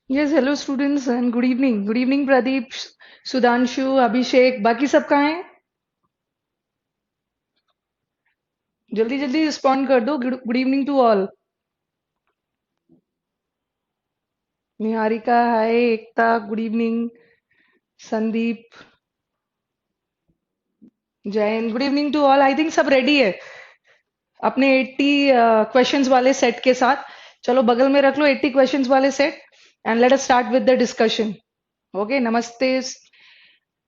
Yes, hello students and good evening. Good evening Pradeep, Sudhanshu, Abhishek. बाकी सब कहाँ हैं? जल्दी जल्दी रिस्पॉन्ड कर दो. Good evening to all. Niharika, hi. Ekta, good evening. Sandeep, Jain, good evening to all. I think सब रेडी है अपने 80 क्वेश्चंस वाले सेट के साथ. चलो बगल में रख लो 80 क्वेश्चंस वाले set and let us start with the discussion. Okay, नमस्ते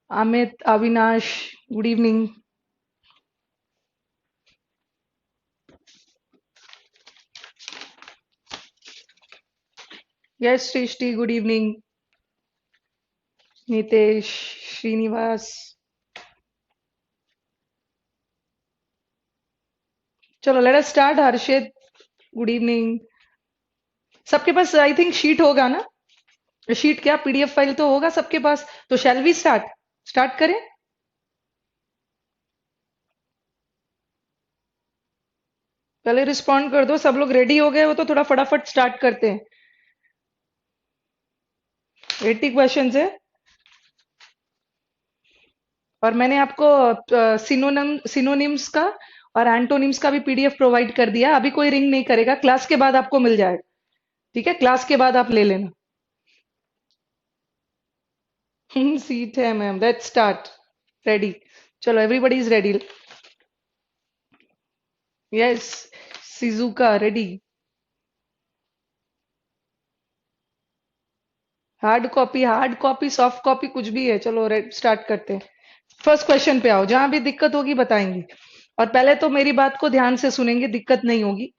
Amit, Avinash, good evening. Yes Srishti, good evening. Nitesh, Srinivas. चलो let us start. Harshit, good evening. सबके पास आई थिंक शीट होगा ना? शीट क्या, पीडीएफ फाइल तो होगा सबके पास. तो शैल वी स्टार्ट? स्टार्ट करें? पहले रिस्पॉन्ड कर दो. सब लोग रेडी हो गए हो तो थोड़ा फटाफट स्टार्ट करते हैं. 80 क्वेश्चन है और मैंने आपको सिनोनिम्स का और एंटोनिम्स का भी पीडीएफ प्रोवाइड कर दिया. अभी कोई रिंग नहीं करेगा, क्लास के बाद आपको मिल जाएगा. ठीक है, क्लास के बाद आप ले लेना. सीट है मैम. Let's start. रेडी? चलो everybody is ready. Yes. Shizuka ready. Hard copy soft copy कुछ भी है. चलो स्टार्ट करते हैं. फर्स्ट क्वेश्चन पे आओ. जहां भी दिक्कत होगी बताएंगे. और पहले तो मेरी बात को ध्यान से सुनेंगे, दिक्कत नहीं होगी.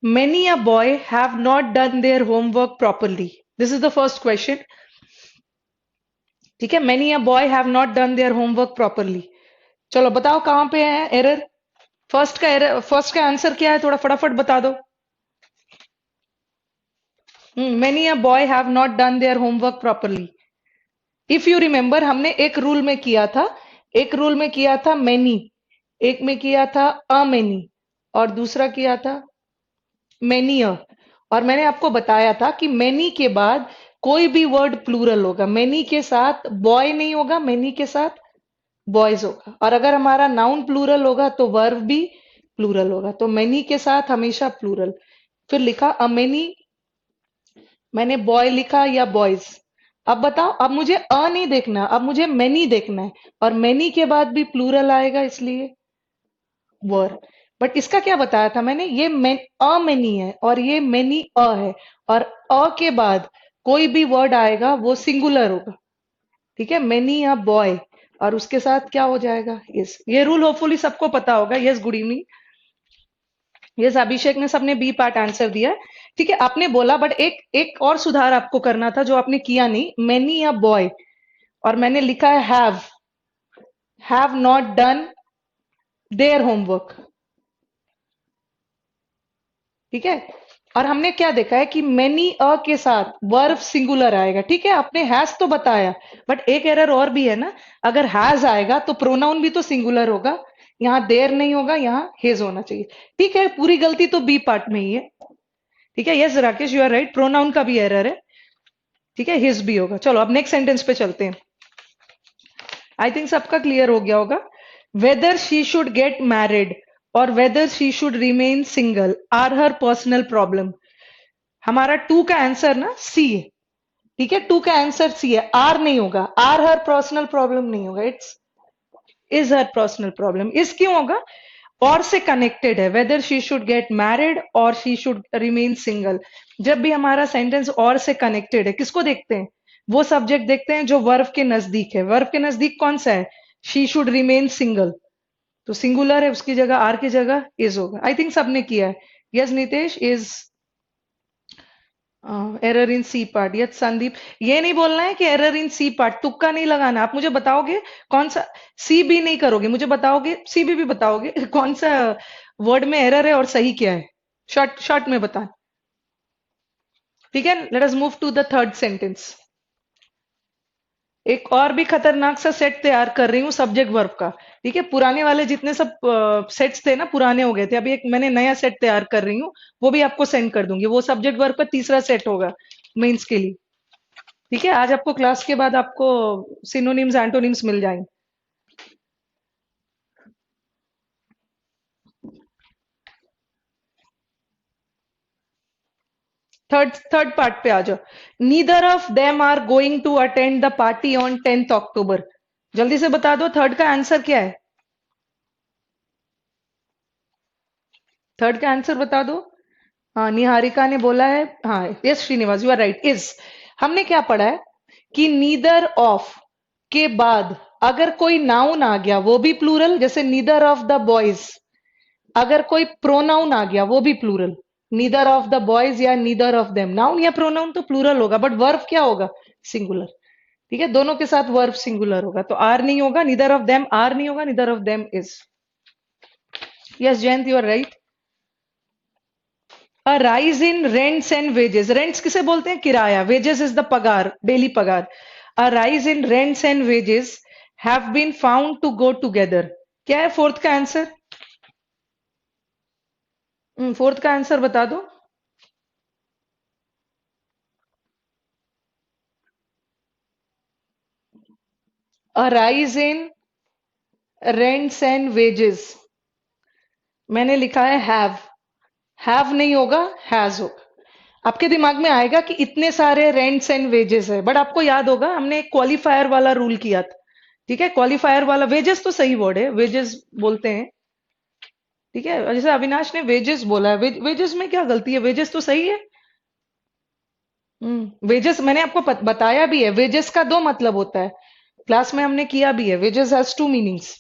Many a boy have not done their homework properly. This is the first question. ठीक है, many a boy have not done their homework properly. चलो बताओ कहां पे है एरर. फर्स्ट का एरर, फर्स्ट का आंसर क्या है, थोड़ा फटाफट बता दो. Many a boy have not done their homework properly. If you remember, हमने एक रूल में किया था. एक रूल में किया था मैनी, एक में किया था अ मैनी, और दूसरा किया था मैनी अ. और मैंने आपको बताया था कि मैनी के बाद कोई भी वर्ड प्लूरल होगा. मैनी के साथ बॉय नहीं होगा, मैनी के साथ बॉयज होगा. और अगर हमारा नाउन प्लूरल होगा तो वर्ब भी प्लूरल होगा. तो मैनी के साथ हमेशा प्लूरल. फिर लिखा अ मैनी, मैंने बॉय लिखा या बॉयज. अब बताओ, अब मुझे अ नहीं देखना, अब मुझे मैनी देखना है. और मैनी के बाद भी प्लूरल आएगा, इसलिए वर. बट इसका क्या बताया था मैंने, ये अ मैनी है और ये मैनी अ है. और अ के बाद कोई भी वर्ड आएगा वो सिंगुलर होगा. ठीक है, मैनी या बॉय, और उसके साथ क्या हो जाएगा, यस. ये रूल होपफुली सबको पता होगा. Yes, good evening. यस, अभिषेक ने सबने बी पार्ट आंसर दिया. ठीक है, आपने बोला, बट एक एक और सुधार आपको करना था जो आपने किया नहीं. मैनी या बॉय, और मैंने लिखा है have not done their homework. ठीक है. और हमने क्या देखा है कि मैनी अ के साथ वर्ब सिंगुलर आएगा. ठीक है, आपने हैज तो बताया, बट एक एरर और भी है ना. अगर हैज आएगा तो प्रोनाउन भी तो सिंगुलर होगा. यहाँ देर नहीं होगा, यहाँ हेज होना चाहिए. ठीक है, पूरी गलती तो बी पार्ट में ही है. ठीक है, yes Rakesh, you are right. Pronoun का भी एरर है. ठीक है, हिज भी होगा. चलो अब नेक्स्ट सेंटेंस पे चलते हैं. आई थिंक सबका क्लियर हो गया होगा. Whether she should get married और whether she should remain single are her personal problem. हमारा टू का आंसर ना सी है. ठीक है, टू का आंसर सी है. आर नहीं होगा, आर हर पर्सनल प्रॉब्लम नहीं होगा. It's is her personal problem. इस क्यों होगा, और से कनेक्टेड है. Weather she should get married और शी शुड रिमेन सिंगल. जब भी हमारा सेंटेंस और से कनेक्टेड है, किसको देखते हैं, वो सब्जेक्ट देखते हैं जो वर्ब के नजदीक है. वर्ब के नजदीक कौन सा है, शी शुड रिमेन सिंगल. तो सिंगुलर है, उसकी जगह आर की जगह इज होगा. आई थिंक सबने किया है. Yes Nitesh, is error in C part. Yes Sandeep. ये नहीं बोलना है कि एरर इन सी पार्ट, तुक्का नहीं लगाना. आप मुझे बताओगे कौन सा. सी बी नहीं करोगे, मुझे बताओगे, सी बी भी बताओगे कौन सा वर्ड में एरर है और सही क्या है. शॉर्ट शॉर्ट में बता. ठीक है, let us move to the third sentence. एक और भी खतरनाक सा सेट तैयार कर रही हूँ सब्जेक्ट वर्ब का. ठीक है, पुराने वाले जितने सब सेट्स थे ना, पुराने हो गए थे. अभी एक मैंने नया सेट तैयार कर रही हूँ, वो भी आपको सेंड कर दूंगी. वो सब्जेक्ट वर्ब का तीसरा सेट होगा. मेंस के लिए। ठीक है, आज आपको क्लास के बाद आपको सिनोनिम्स एंटोनिम्स मिल जाएंगे। थर्ड पार्ट पे आ जाओ। Neither of them are going to attend the party on 10th October. जल्दी से बता दो थर्ड का आंसर क्या है। थर्ड का आंसर बता दो। हाँ, निहारिका ने बोला है। हाँ, yes Srinivas, you are right, is. हमने क्या पढ़ा है कि नीदर ऑफ के बाद अगर कोई नाउन आ गया वो भी प्लूरल, जैसे नीदर ऑफ द बॉयज। अगर कोई प्रोनाउन आ गया वो भी plural, neither of the boys या नीदर ऑफ देम। नाउन या प्रोनाउन तो प्लूरल होगा, बट वर्ब क्या होगा, सिंगुलर। ठीक है, दोनों के साथ वर्ब सिंगुलर होगा, तो आर नहीं होगा, नीदर ऑफ देम आर नहीं होगा, neither of them is. Yes Jayant, you are right. A rise in rents and wages. Rents किसे बोलते हैं, किराया। वेजेस इज द पगार, डेली पगार। A rise in rents and wages have been found to go together. क्या है fourth का answer. Fourth का आंसर बता दो। अ rise in rents and wages, मैंने लिखा है हैव नहीं होगा, हैज होगा। आपके दिमाग में आएगा कि इतने सारे रेंट्स एंड वेजेस है, बट आपको याद होगा हमने एक क्वालिफायर वाला रूल किया था। ठीक है, क्वालिफायर वाला, वेजेस तो सही वर्ड है, वेजेस बोलते हैं। ठीक है, जैसे अविनाश ने वेजेस बोला है, वेजेस में क्या गलती है, वेजेस तो सही है। वेजेस मैंने आपको बताया भी है, वेजेस का दो मतलब होता है, क्लास में हमने किया भी है। Wages has two meanings.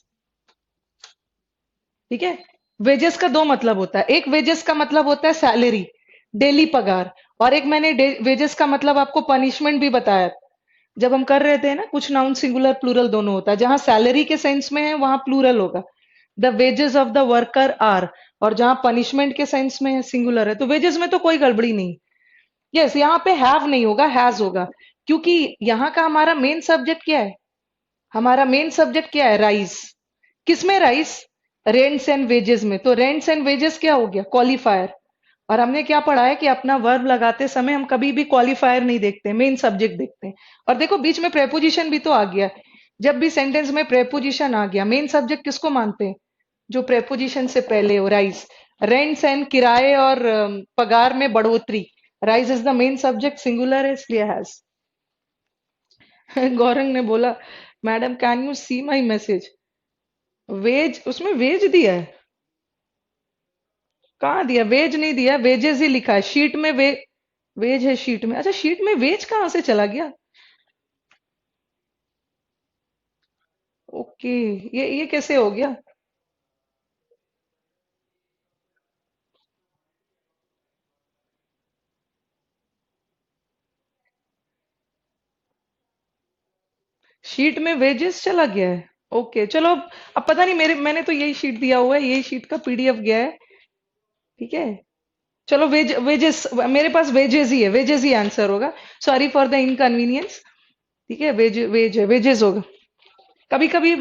ठीक है, वेजेस का दो मतलब होता है। एक वेजेस का मतलब होता है सैलरी, डेली पगार। और एक मैंने वेजेस का मतलब आपको पनिशमेंट भी बताया जब हम कर रहे थे ना। कुछ नाउन सिंगुलर प्लूरल दोनों होता है, जहां सैलरी के सेंस में है वहां प्लूरल होगा, the wages of the worker are. और जहां पनिशमेंट के सेंस में है सिंगुलर है, तो वेजेस में तो कोई गड़बड़ी नहीं। यस, यहाँ पे हैव नहीं होगा, हैज होगा। क्योंकि यहाँ का हमारा मेन सब्जेक्ट क्या है, हमारा मेन सब्जेक्ट क्या है, राइज। किसमें राइज, रेंट्स एंड वेजेस में। तो रेंट्स एंड वेजेस क्या हो गया, क्वालिफायर। और हमने क्या पढ़ा है कि अपना वर्ब लगाते समय हम कभी भी क्वालिफायर नहीं देखते, मेन सब्जेक्ट देखते हैं। और देखो बीच में प्रेपोजिशन भी तो आ गया। जब भी सेंटेंस में प्रेपोजिशन आ गया, मेन सब्जेक्ट किसको मानते हैं, जो प्रेपोजिशन से पहले हो, राइज। रेंट्स एंड किराए और पगार में बढ़ोतरी, rise is the main subject, singular है इसलिए हैज। गौरंग ने बोला madam can you see my message. Wage, उसमें वेज दिया है, कहाँ दिया, वेज नहीं दिया, वेजेस ही लिखा है शीट में। वेज है शीट में। अच्छा, शीट में वेज कहाँ से चला गया। ओके, ये कैसे हो गया। शीट में वेजेस चला गया है। ओके चलो, अब पता नहीं, मैंने तो यही शीट दिया हुआ है, यही शीट का पीडीएफ गया है। ठीक है, चलो वेजेस मेरे पास वेजेस ही है, वेजेस ही आंसर होगा। Sorry for the inconvenience. ठीक है, वेज है, वेजेस होगा। कभी कभी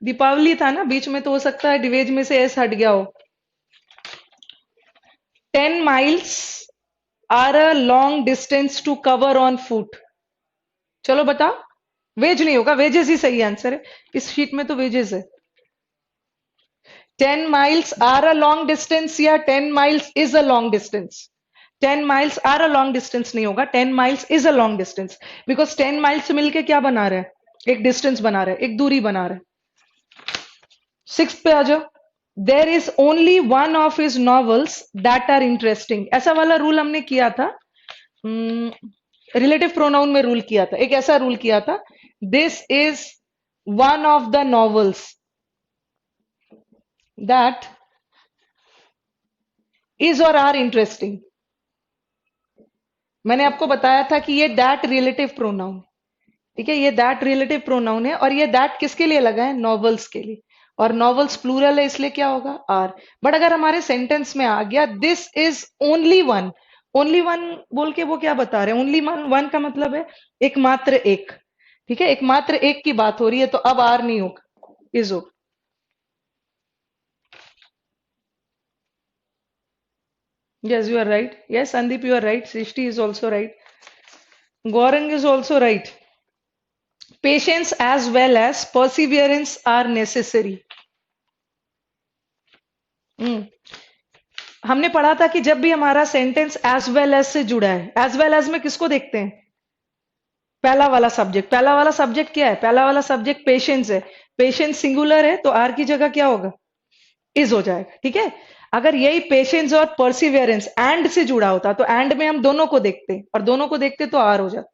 दीपावली था ना बीच में, तो हो सकता है डिवेज में से एस हट गया हो। 10 miles are a long distance to cover on foot. चलो बताओ। वेज नहीं होगा, वेजेस ही सही आंसर है, इस शीट में तो वेजेस है। 10 miles are a long distance या 10 miles is a long distance. 10 miles are a long distance नहीं होगा, 10 miles is a long distance. Because 10 miles मिलके क्या बना रहा है, एक डिस्टेंस बना रहा है, एक दूरी बना रहा है। सिक्स पे आ जाओ। There is only one of his novels that are interesting. ऐसा वाला रूल हमने किया था, रिलेटिव प्रोनाउन में रूल किया था, एक ऐसा रूल किया था, this is one of the novels that is और आर इंटरेस्टिंग। मैंने आपको बताया था कि ये दैट रिलेटिव प्रोनाउन। ठीक है, ये दैट रिलेटिव प्रोनाउन है, और ये दैट किसके लिए लगा है, नॉवेल्स के लिए। और नॉवेल्स प्लूरल है, इसलिए क्या होगा, आर। बट अगर हमारे सेंटेंस में आ गया this is only one, only one बोल के वो क्या बता रहे हैं, ओनली वन, वन का मतलब है एकमात्र एक। ठीक है, एकमात्र एक की बात हो रही है, तो अब आर नहीं होगा, इज होगा। Yes, you are right. Yes, Sandeep, you are right. Srishti is also right. Gaurang is also right. Patience as well as perseverance are necessary. हम्म, हमने पढ़ा था कि जब भी हमारा सेंटेंस एज वेल एज से जुड़ा है, एज वेल एज में किसको देखते हैं? पहला वाला सब्जेक्ट। पहला वाला सब्जेक्ट क्या है? पहला वाला सब्जेक्ट पेशेंस है। पेशेंस सिंगुलर है तो आर की जगह क्या होगा? इज हो जाएगा। ठीक है। अगर यही पेशेंस और परसिवियरेंस एंड से जुड़ा होता तो एंड में हम दोनों को देखते, और दोनों को देखते तो आर हो जाता।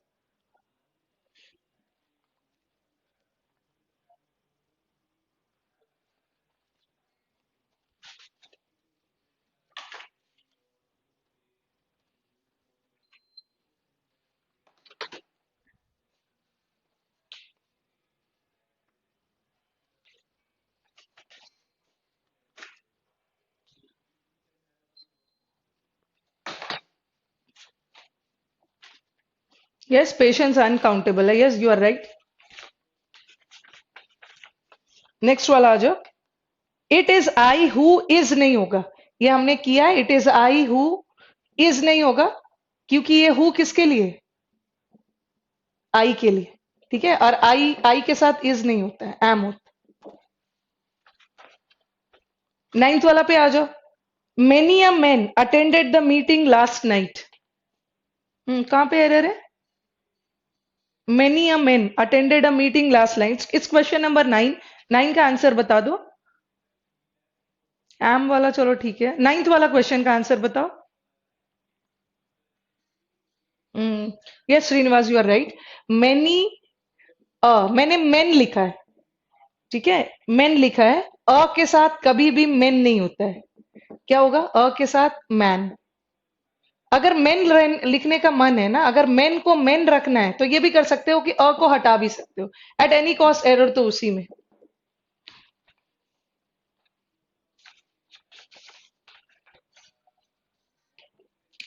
यस, पेशेंस अनकाउंटेबल है। Yes, you are right. Next वाला आ जाओ। It is I who is नहीं होगा। ये हमने किया। It is I who is नहीं होगा, क्योंकि ये हु किसके लिए? आई के लिए। ठीक है। और आई के साथ इज नहीं होता है, एम होता है। नाइन्थ वाला पे आ जाओ। Many a man attended the meeting last night. कहां पे एरर है? Many a man attended a meeting last night. It's question number 9। 9 का आंसर बता दो। एम वाला चलो ठीक है। नाइन्थ वाला क्वेश्चन का आंसर बताओ। Yes Srinivas, you are right. Many मैंने मेन लिखा है। ठीक है। मेन लिखा है। के साथ कभी भी मेन नहीं होता है। क्या होगा? के साथ मैन। अगर मेन लिखने का मन है ना, अगर मेन को मेन रखना है तो ये भी कर सकते हो कि को हटा भी सकते हो। एट एनी कॉस्ट एरर तो उसी में।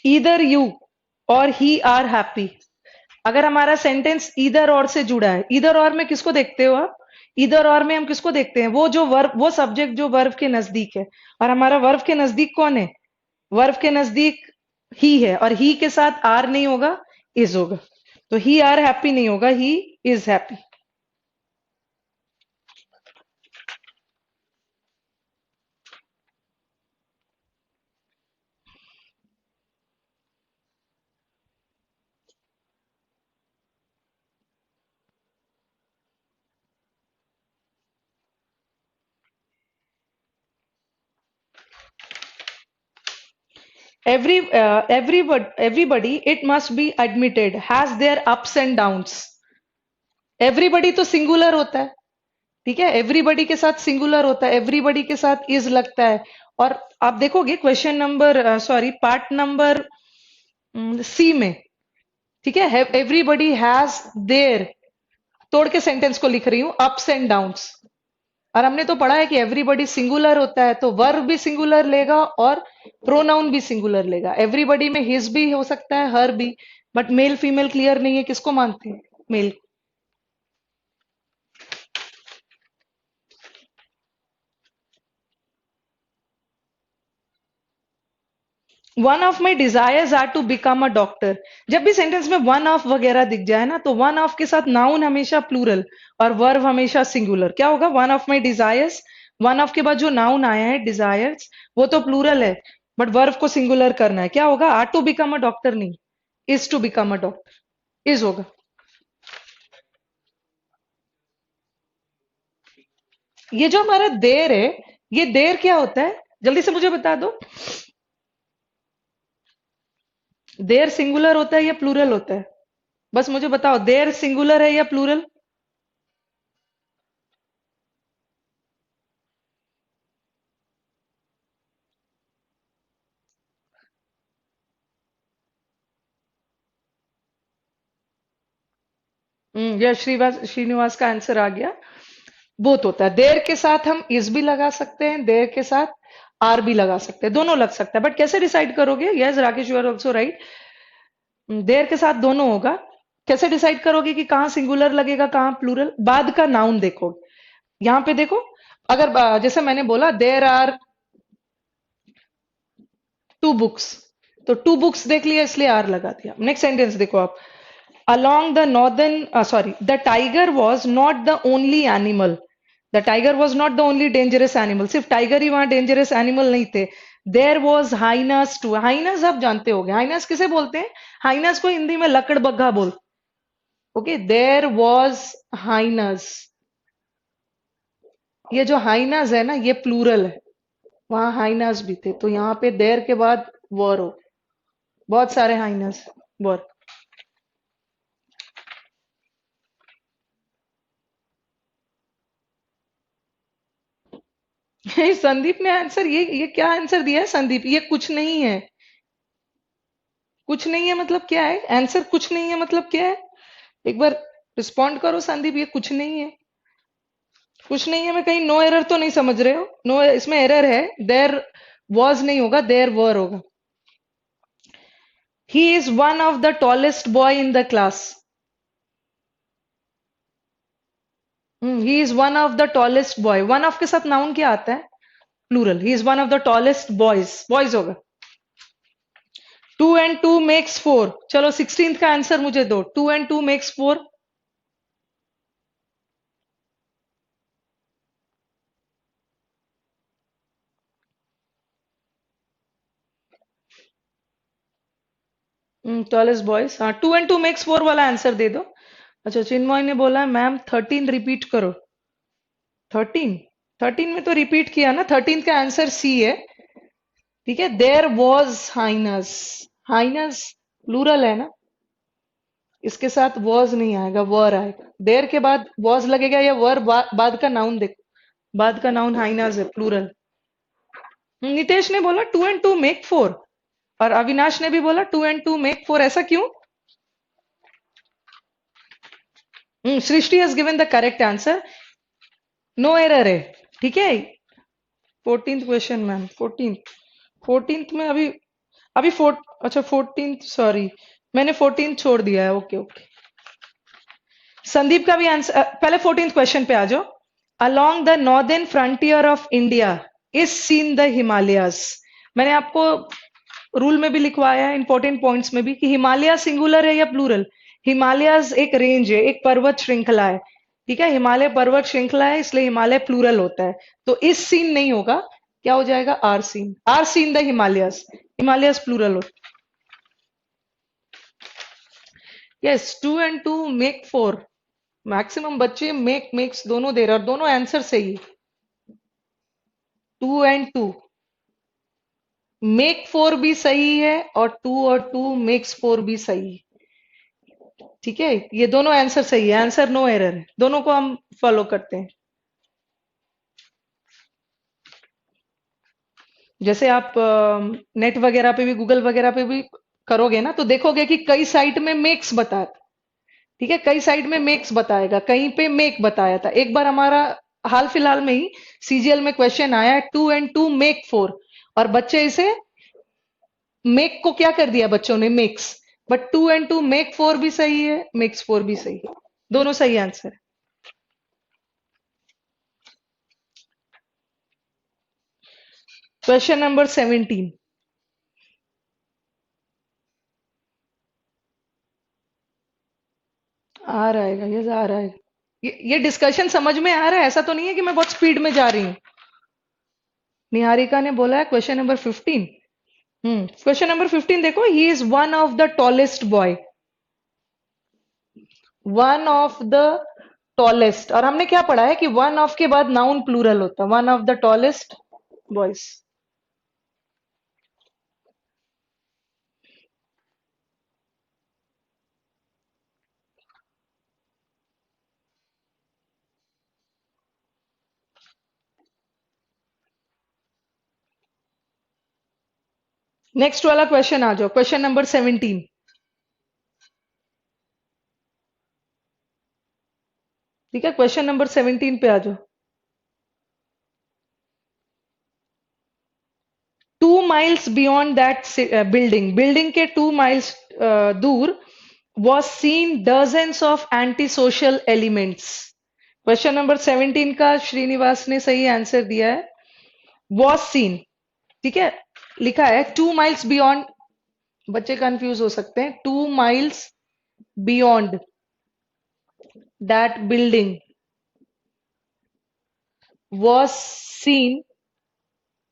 ईदर यू और ही आर हैप्पी। अगर हमारा सेंटेंस ईदर और से जुड़ा है, ईदर और में किसको देखते हो आप? ईदर और में हम किसको देखते हैं? वो जो वर्ब, वो सब्जेक्ट जो वर्ब के नजदीक है। और हमारा वर्ब के नजदीक कौन है? वर्ब के नजदीक ही है, और ही के साथ आर नहीं होगा, इज होगा। तो ही आर हैप्पी नहीं होगा, he is happy. Everybody, it must be admitted, has their ups and downs. Everybody तो सिंगुलर होता है। ठीक है। एवरीबडी के साथ सिंगुलर होता है, एवरीबडी के साथ इज लगता है। और आप देखोगे question number, sorry, part number C में। ठीक है। एवरीबडी हैज देयर, तोड़ के सेंटेंस को लिख रही हूं, अप्स एंड डाउन्स। और हमने तो पढ़ा है कि एवरीबडी सिंगुलर होता है तो वर्ब भी सिंगुलर लेगा और प्रोनाउन भी सिंगुलर लेगा। एवरीबडी में हिज भी हो सकता है, हर भी। बट मेल फीमेल क्लियर नहीं है, किसको मानते हैं? Male. One of my desires are to become a doctor. जब भी सेंटेंस में वन ऑफ वगैरह दिख जाए ना, तो वन ऑफ के साथ नाउन हमेशा प्लूरल और वर्ब हमेशा सिंगुलर। क्या होगा? One of my desires. One of के बाद जो नाउन आया है डिजायर्स, वो तो प्लूरल है, बट वर्ब को सिंगुलर करना है। क्या होगा? Are to become a doctor नहीं, is to become a doctor, is होगा। ये जो हमारा देर है, ये देर क्या होता है? जल्दी से मुझे बता दो। देर सिंगुलर होता है या प्लूरल होता है? बस मुझे बताओ, देर सिंगुलर है या प्लूरल? यह श्रीवास श्रीनिवास का आंसर आ गया। बोथ होता है। देर के साथ हम इज भी लगा सकते हैं, देर के साथ आर भी लगा सकते हैं, दोनों लग सकता है। बट कैसे डिसाइड करोगे? Yes Rakesh, you are also right. There के साथ दोनों होगा। कैसे डिसाइड करोगे कि कहाँ सिंगुलर लगेगा, कहाँ प्लूरल? बाद का नाउन देखोगे। यहां पे देखो, अगर जैसे मैंने बोला देर आर टू बुक्स, तो टू बुक्स देख लिया इसलिए आर लगा दिया। नेक्स्ट सेंटेंस देखो आप, along the northern sorry, the tiger was not the only animal, the tiger was not the only dangerous animal, सिर्फ टाइगर ही वहां डेंजरस एनिमल नहीं थे। There was hyenas too, hyenas आप जानते होंगे, हाइनास किसे बोलते हैं? हाइनास को हिंदी में लकड़बग्गा बोल, ओके। देयर वॉज हाइनास, ये जो हाइनास है ना ये प्लूरल है, वहां हाइनास भी थे, तो यहाँ पे देयर के बाद वर हो, बहुत सारे हाइनास वर। संदीप ने आंसर, ये क्या आंसर दिया है संदीप? ये कुछ नहीं है, कुछ नहीं है मतलब क्या है? आंसर कुछ नहीं है मतलब क्या है? एक बार रिस्पॉन्ड करो संदीप, ये कुछ नहीं है, कुछ नहीं है में कहीं नो एरर तो नहीं समझ रहे हो? नो, इसमें एरर है, देयर वॉज नहीं होगा, देयर वर होगा। He is one of the tallest boy in the class. He is one of the tallest boy, one of के साथ नाउन क्या आता है? Plural. He is one of the tallest boys, boys होगा। 2 and 2 makes 4, चलो 16th का answer मुझे दो। 2 and 2 makes 4। टॉलेस्ट बॉयज, हाँ 2 and 2 makes 4 वाला आंसर दे दो। अच्छा, चिन्मय ने बोला मैम 13 रिपीट करो। 13, 13 में तो रिपीट किया ना, 13 का आंसर सी है, ठीक है। There was hyenas, hyenas plural है ना, इसके साथ वॉज नहीं आएगा, वर आएगा। देयर के बाद वॉज लगेगा या वर, बाद का नाउन देखो, बाद का नाउन हाइनस है, प्लूरल। नितेश ने बोला 2 and 2 make 4, और अविनाश ने भी बोला 2 and 2 make 4, ऐसा क्यों? Srishti has given the correct answer, no error है, ठीक है। 14th क्वेश्चन मैम, 14th में अभी, अभी अच्छा 14th, सॉरी मैंने 14th छोड़ दिया है, ओके ओके। संदीप का भी आंसर, पहले 14th क्वेश्चन पे आ जाओ। Along the northern frontier of India is seen the Himalayas. मैंने आपको रूल में भी लिखवाया है, इंपॉर्टेंट पॉइंट्स में भी, कि हिमालय सिंगुलर है या प्लूरल। हिमालयस एक रेंज है, एक पर्वत श्रृंखला है, ठीक है। हिमालय पर्वत श्रृंखला है, इसलिए हिमालय प्लूरल होता है। तो इस सीन नहीं होगा, क्या हो जाएगा? Are seen, are seen the Himalayas, Himalayas plural हो। Yes, 2 and 2 make 4। मैक्सिमम बच्चे मेक्स दोनों दे रहे, और दोनों आंसर सही है। 2 and 2 make 4 भी सही है, और 2 और 2 makes 4 भी सही है, ठीक है। ये दोनों आंसर सही है, आंसर नो एरर है, दोनों को हम फॉलो करते हैं। जैसे आप नेट वगैरह पे भी, गूगल वगैरह पे भी करोगे ना, तो देखोगे कि कई साइट में मेक्स बताया, ठीक है, कई साइट में मेक्स बताएगा, कहीं पे मेक बताया था। एक बार हमारा हाल फिलहाल में ही सीजीएल में क्वेश्चन आया है 2 and 2 make 4, और बच्चे इसे मेक को क्या कर दिया बच्चों ने? मेक्स। बट 2 and 2 make 4 भी सही है, मेक्स 4 भी सही है, दोनों सही आंसर है। क्वेश्चन नंबर 17, आ रहा है, ये आ रहा है। ये डिस्कशन समझ में आ रहा है? ऐसा तो नहीं है कि मैं बहुत स्पीड में जा रही हूँ। निहारिका ने बोला है क्वेश्चन नंबर 15। क्वेश्चन नंबर 15 देखो, ही is one of the tallest boy, one of the tallest, और हमने क्या पढ़ा है कि वन ऑफ के बाद नाउन प्लूरल होता है, one of the tallest boys. Next वाला क्वेश्चन आ जाओ, क्वेश्चन नंबर 17। ठीक है, क्वेश्चन नंबर 17 पे आ जाओ। 2 miles beyond that building, building के 2 miles दूर was seen dozens of antisocial elements। Question number 17 का श्रीनिवास ने सही आंसर दिया है, was seen, ठीक है। लिखा है 2 miles बियॉन्ड, बच्चे कंफ्यूज हो सकते हैं। 2 miles beyond that building was seen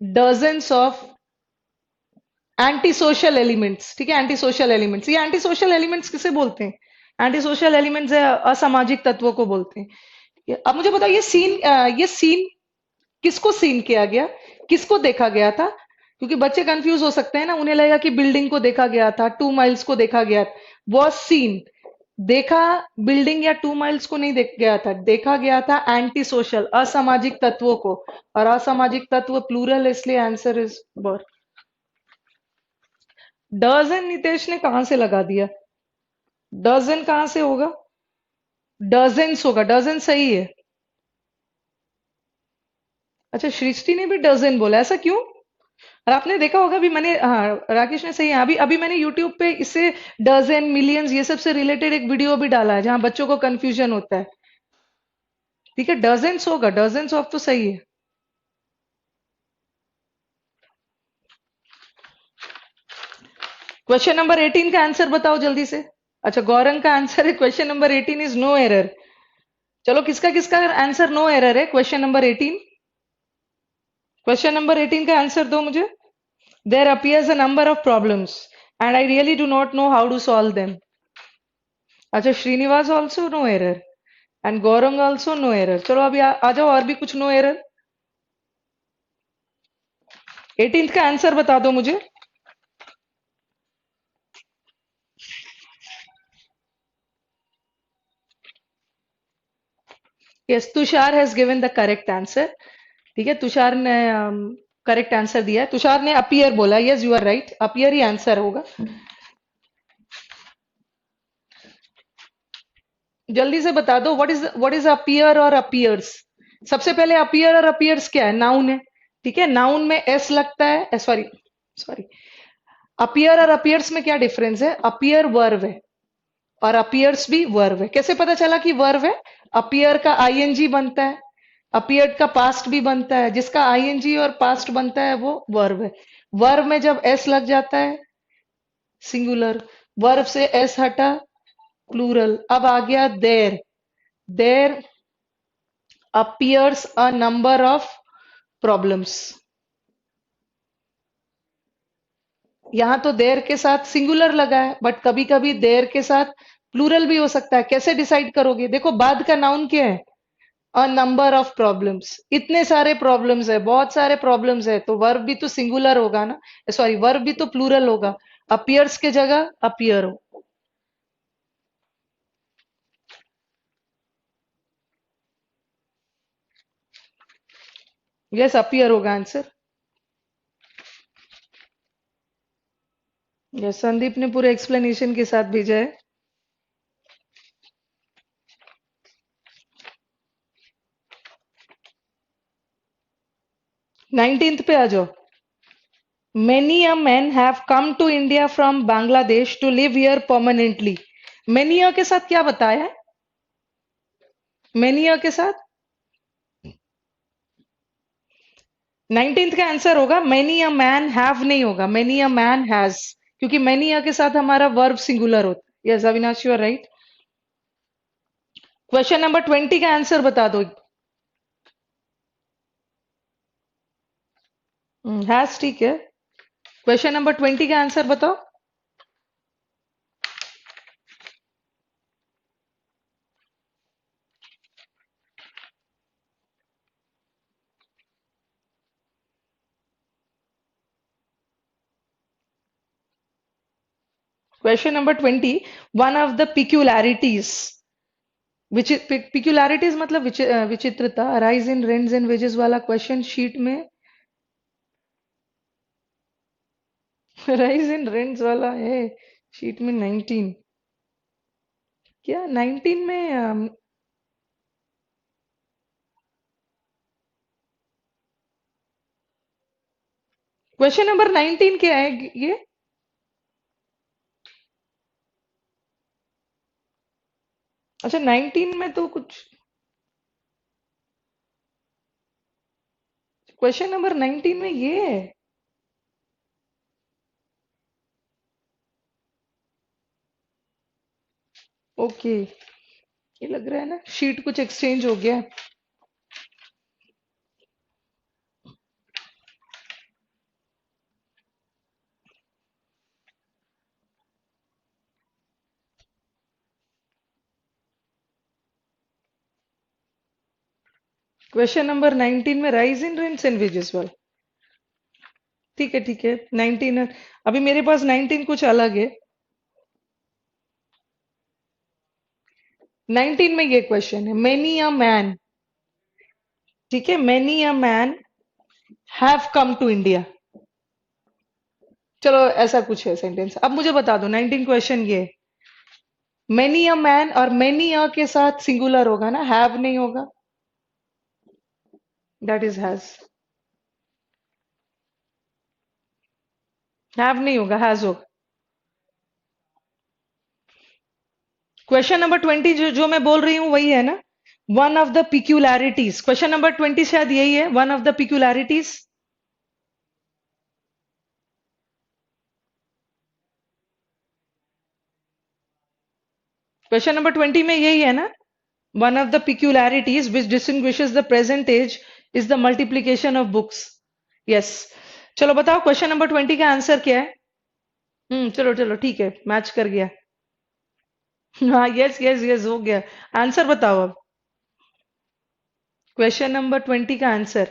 dozens of anti social elements. ठीक है, एंटी सोशल एलिमेंट्स, ये एंटी सोशल एलिमेंट्स किसे बोलते हैं? एंटी सोशल एलिमेंट्स है असामाजिक तत्वों को बोलते हैं। अब मुझे बताओ ये सीन किसको सीन किया गया, किसको देखा गया था? क्योंकि बच्चे कंफ्यूज हो सकते हैं ना, उन्हें लगेगा कि बिल्डिंग को देखा गया था, 2 miles को देखा गया। वॉज सीन, देखा, बिल्डिंग या 2 miles को नहीं देख गया था, देखा गया था एंटी सोशल असामाजिक तत्वों को। और असामाजिक तत्व प्लूरल, इसलिए आंसर इज बर। डजन नितेश ने कहां से लगा दिया? डजन कहां से होगा? डजन्स होगा, डजन सही है। अच्छा, सृष्टि ने भी डजन बोला, ऐसा क्यों? और आपने देखा होगा भी, मैंने, हाँ, राकेश ने सही है, अभी अभी मैंने यूट्यूब पे इससे डजन, मिलियंस, ये सब से रिलेटेड एक वीडियो भी डाला है जहां बच्चों को कंफ्यूजन होता है। ठीक है, डजन्स होगा, डजन्स ऑफ तो सही है। क्वेश्चन नंबर 18 का आंसर बताओ जल्दी से। अच्छा, गौरंग का आंसर है question number 18 is no error. चलो, किसका किसका आंसर नो एरर है क्वेश्चन नंबर 18? क्वेश्चन नंबर 18 का आंसर दो मुझे। There appears a number of problems and I really do not know how to solve them. अच्छा, Srinivas also no error and Gaurang also no error. चलो अभी आ जाओ, और भी कुछ नो एरर। 18th का आंसर बता दो मुझे। Yes, Tushar has given the correct answer. ठीक है, तुषार ने करेक्ट आंसर दिया है। तुषार ने अपीयर बोला, yes you are right, appear ही आंसर होगा। जल्दी से बता दो, व्हाट इज अपीयर और अपीयर्स। सबसे पहले अपीयर और अपीयर्स क्या है? नाउन है। ठीक है, नाउन में एस लगता है, सॉरी सॉरी, अपीयर और अपीयर्स में क्या डिफरेंस है? अपीयर वर्ब है और अपीयर्स भी वर्ब है। कैसे पता चला कि वर्ब है? अपीयर का आईएनजी बनता है, अपीयर्ड का पास्ट भी बनता है, जिसका आईएनजी और पास्ट बनता है वो वर्ब है। वर्ब में जब एस लग जाता है, सिंगुलर। वर्ब से एस हटा, प्लूरल। अब आ गया देर। देर appears a number of problems। यहां तो देर के साथ सिंगुलर लगा है, बट कभी कभी देर के साथ प्लूरल भी हो सकता है। कैसे डिसाइड करोगे? देखो, बाद का नाउन क्या है? A number of problems. इतने सारे प्रॉब्लम्स है, बहुत सारे प्रॉब्लम्स है, तो वर्ब भी तो सिंगुलर होगा ना, सॉरी, वर्ब भी तो प्लूरल होगा। अपियर्स के जगह अपियर हो। यस, अपियर होगा आंसर। यस, संदीप ने पूरे एक्सप्लेनेशन के साथ भेजा है। 19th पे आ जाओ। Many a men have come to India from Bangladesh to live here permanently। Many a के साथ क्या बताया है? Many a के साथ 19th का आंसर होगा। many a man have नहीं होगा, many a man has, क्योंकि many a के साथ हमारा वर्ब सिंगुलर होता है। Yes Avinash, you are right. Question number 20 का आंसर बता दो। हैज, ठीक है। क्वेश्चन नंबर 20 का आंसर बताओ। Question number 20, one of the peculiarities, peculiarities मतलब विचित्रता, rise in rents and wages वाला क्वेश्चन शीट में। राइज इन रेंट्स वाला है शीट में 19। क्या 19 में? क्वेश्चन नंबर 19 क्या है ये? अच्छा, 19 में तो कुछ, क्वेश्चन नंबर 19 में ये है। ओके, ये लग रहा है ना शीट कुछ एक्सचेंज हो गया है। क्वेश्चन नंबर 19 में rise in rent and wages वाला। ठीक है ठीक है, 19 है। अभी मेरे पास 19 कुछ अलग है। 19 में ये क्वेश्चन है, मेनी अ मैन, ठीक है, many a man have come to India. चलो ऐसा कुछ है सेंटेंस। अब मुझे बता दो 19 क्वेश्चन ये, मेनी अ मैन और मेनी अ के साथ सिंगुलर होगा ना, हैव नहीं होगा, दैट इज हैज। हैव नहीं होगा, हैज होगा। क्वेश्चन नंबर 20 जो मैं बोल रही हूं वही है ना, one of the peculiarities. Question number 20 शायद यही है, one of the peculiarities. Question number 20 में यही है ना, one of the peculiarities which distinguishes the present age is the multiplication of books. Yes. चलो बताओ क्वेश्चन नंबर 20 का आंसर क्या है। चलो चलो ठीक है, मैच कर गया। हाँ यस यस यस हो गया। आंसर बताओ अब, क्वेश्चन नंबर 20 का आंसर।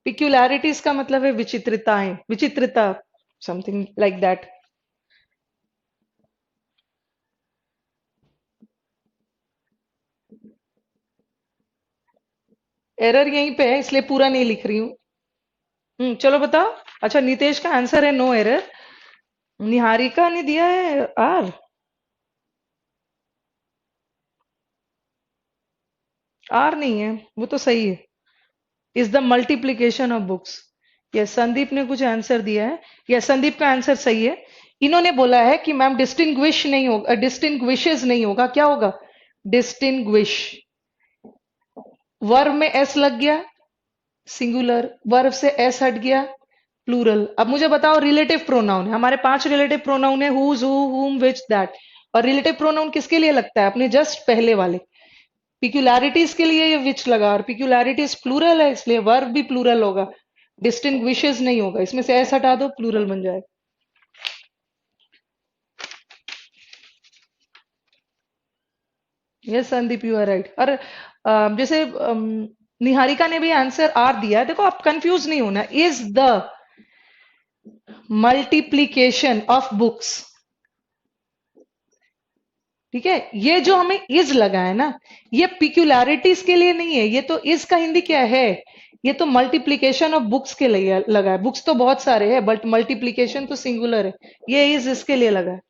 पिक्यूलैरिटीज का मतलब है विचित्रताएं, विचित्रता, समथिंग लाइक दैट। एरर यहीं पे है इसलिए पूरा नहीं लिख रही हूँ। चलो बताओ। अच्छा नितेश का आंसर है नो एरर। निहारिका ने दिया है आर। आर नहीं है, वो तो सही है, is the multiplication of books. Yes, Sandeep ने कुछ आंसर दिया है। यस, संदीप का आंसर सही है। इन्होंने बोला है कि मैम डिस्टिंग्विश नहीं होगा, डिस्टिंग्विशेस नहीं होगा, क्या होगा, डिस्टिंग्विश। वर्ब में एस लग गया, सिंगुलर, वर्ब से एस हट गया, प्लूरल। अब मुझे बताओ रिलेटिव प्रोनाउन, हमारे 5 रिलेटिव प्रोनाउन है, हुज, हु, हुम, विच, दैट। और रिलेटिव प्रोनाउन किसके लिए लगता है, अपने जस्ट पहले वाले। पिक्यूलैरिटीज के लिए ये विच लगा, और पिक्यूलैरिटीज प्लूरल है इसलिए वर्ब भी प्लूरल होगा, डिस्टिंग्विशेस नहीं होगा, इसमें से एस हटा दो प्लूरल बन जाएगा। Yes Sandeep you are right. और जैसे निहारिका ने भी आंसर आर दिया है, देखो आप कंफ्यूज नहीं होना, is the multiplication of books. ठीक है, ये जो हमें इज लगा है ना, ये पिक्यूलैरिटीज के लिए नहीं है, ये तो इज का हिंदी क्या है, ये तो मल्टीप्लीकेशन ऑफ बुक्स के लिए लगा है। बुक्स तो बहुत सारे हैं बट मल्टीप्लीकेशन तो सिंगुलर है, ये इज इसके लिए लगा है।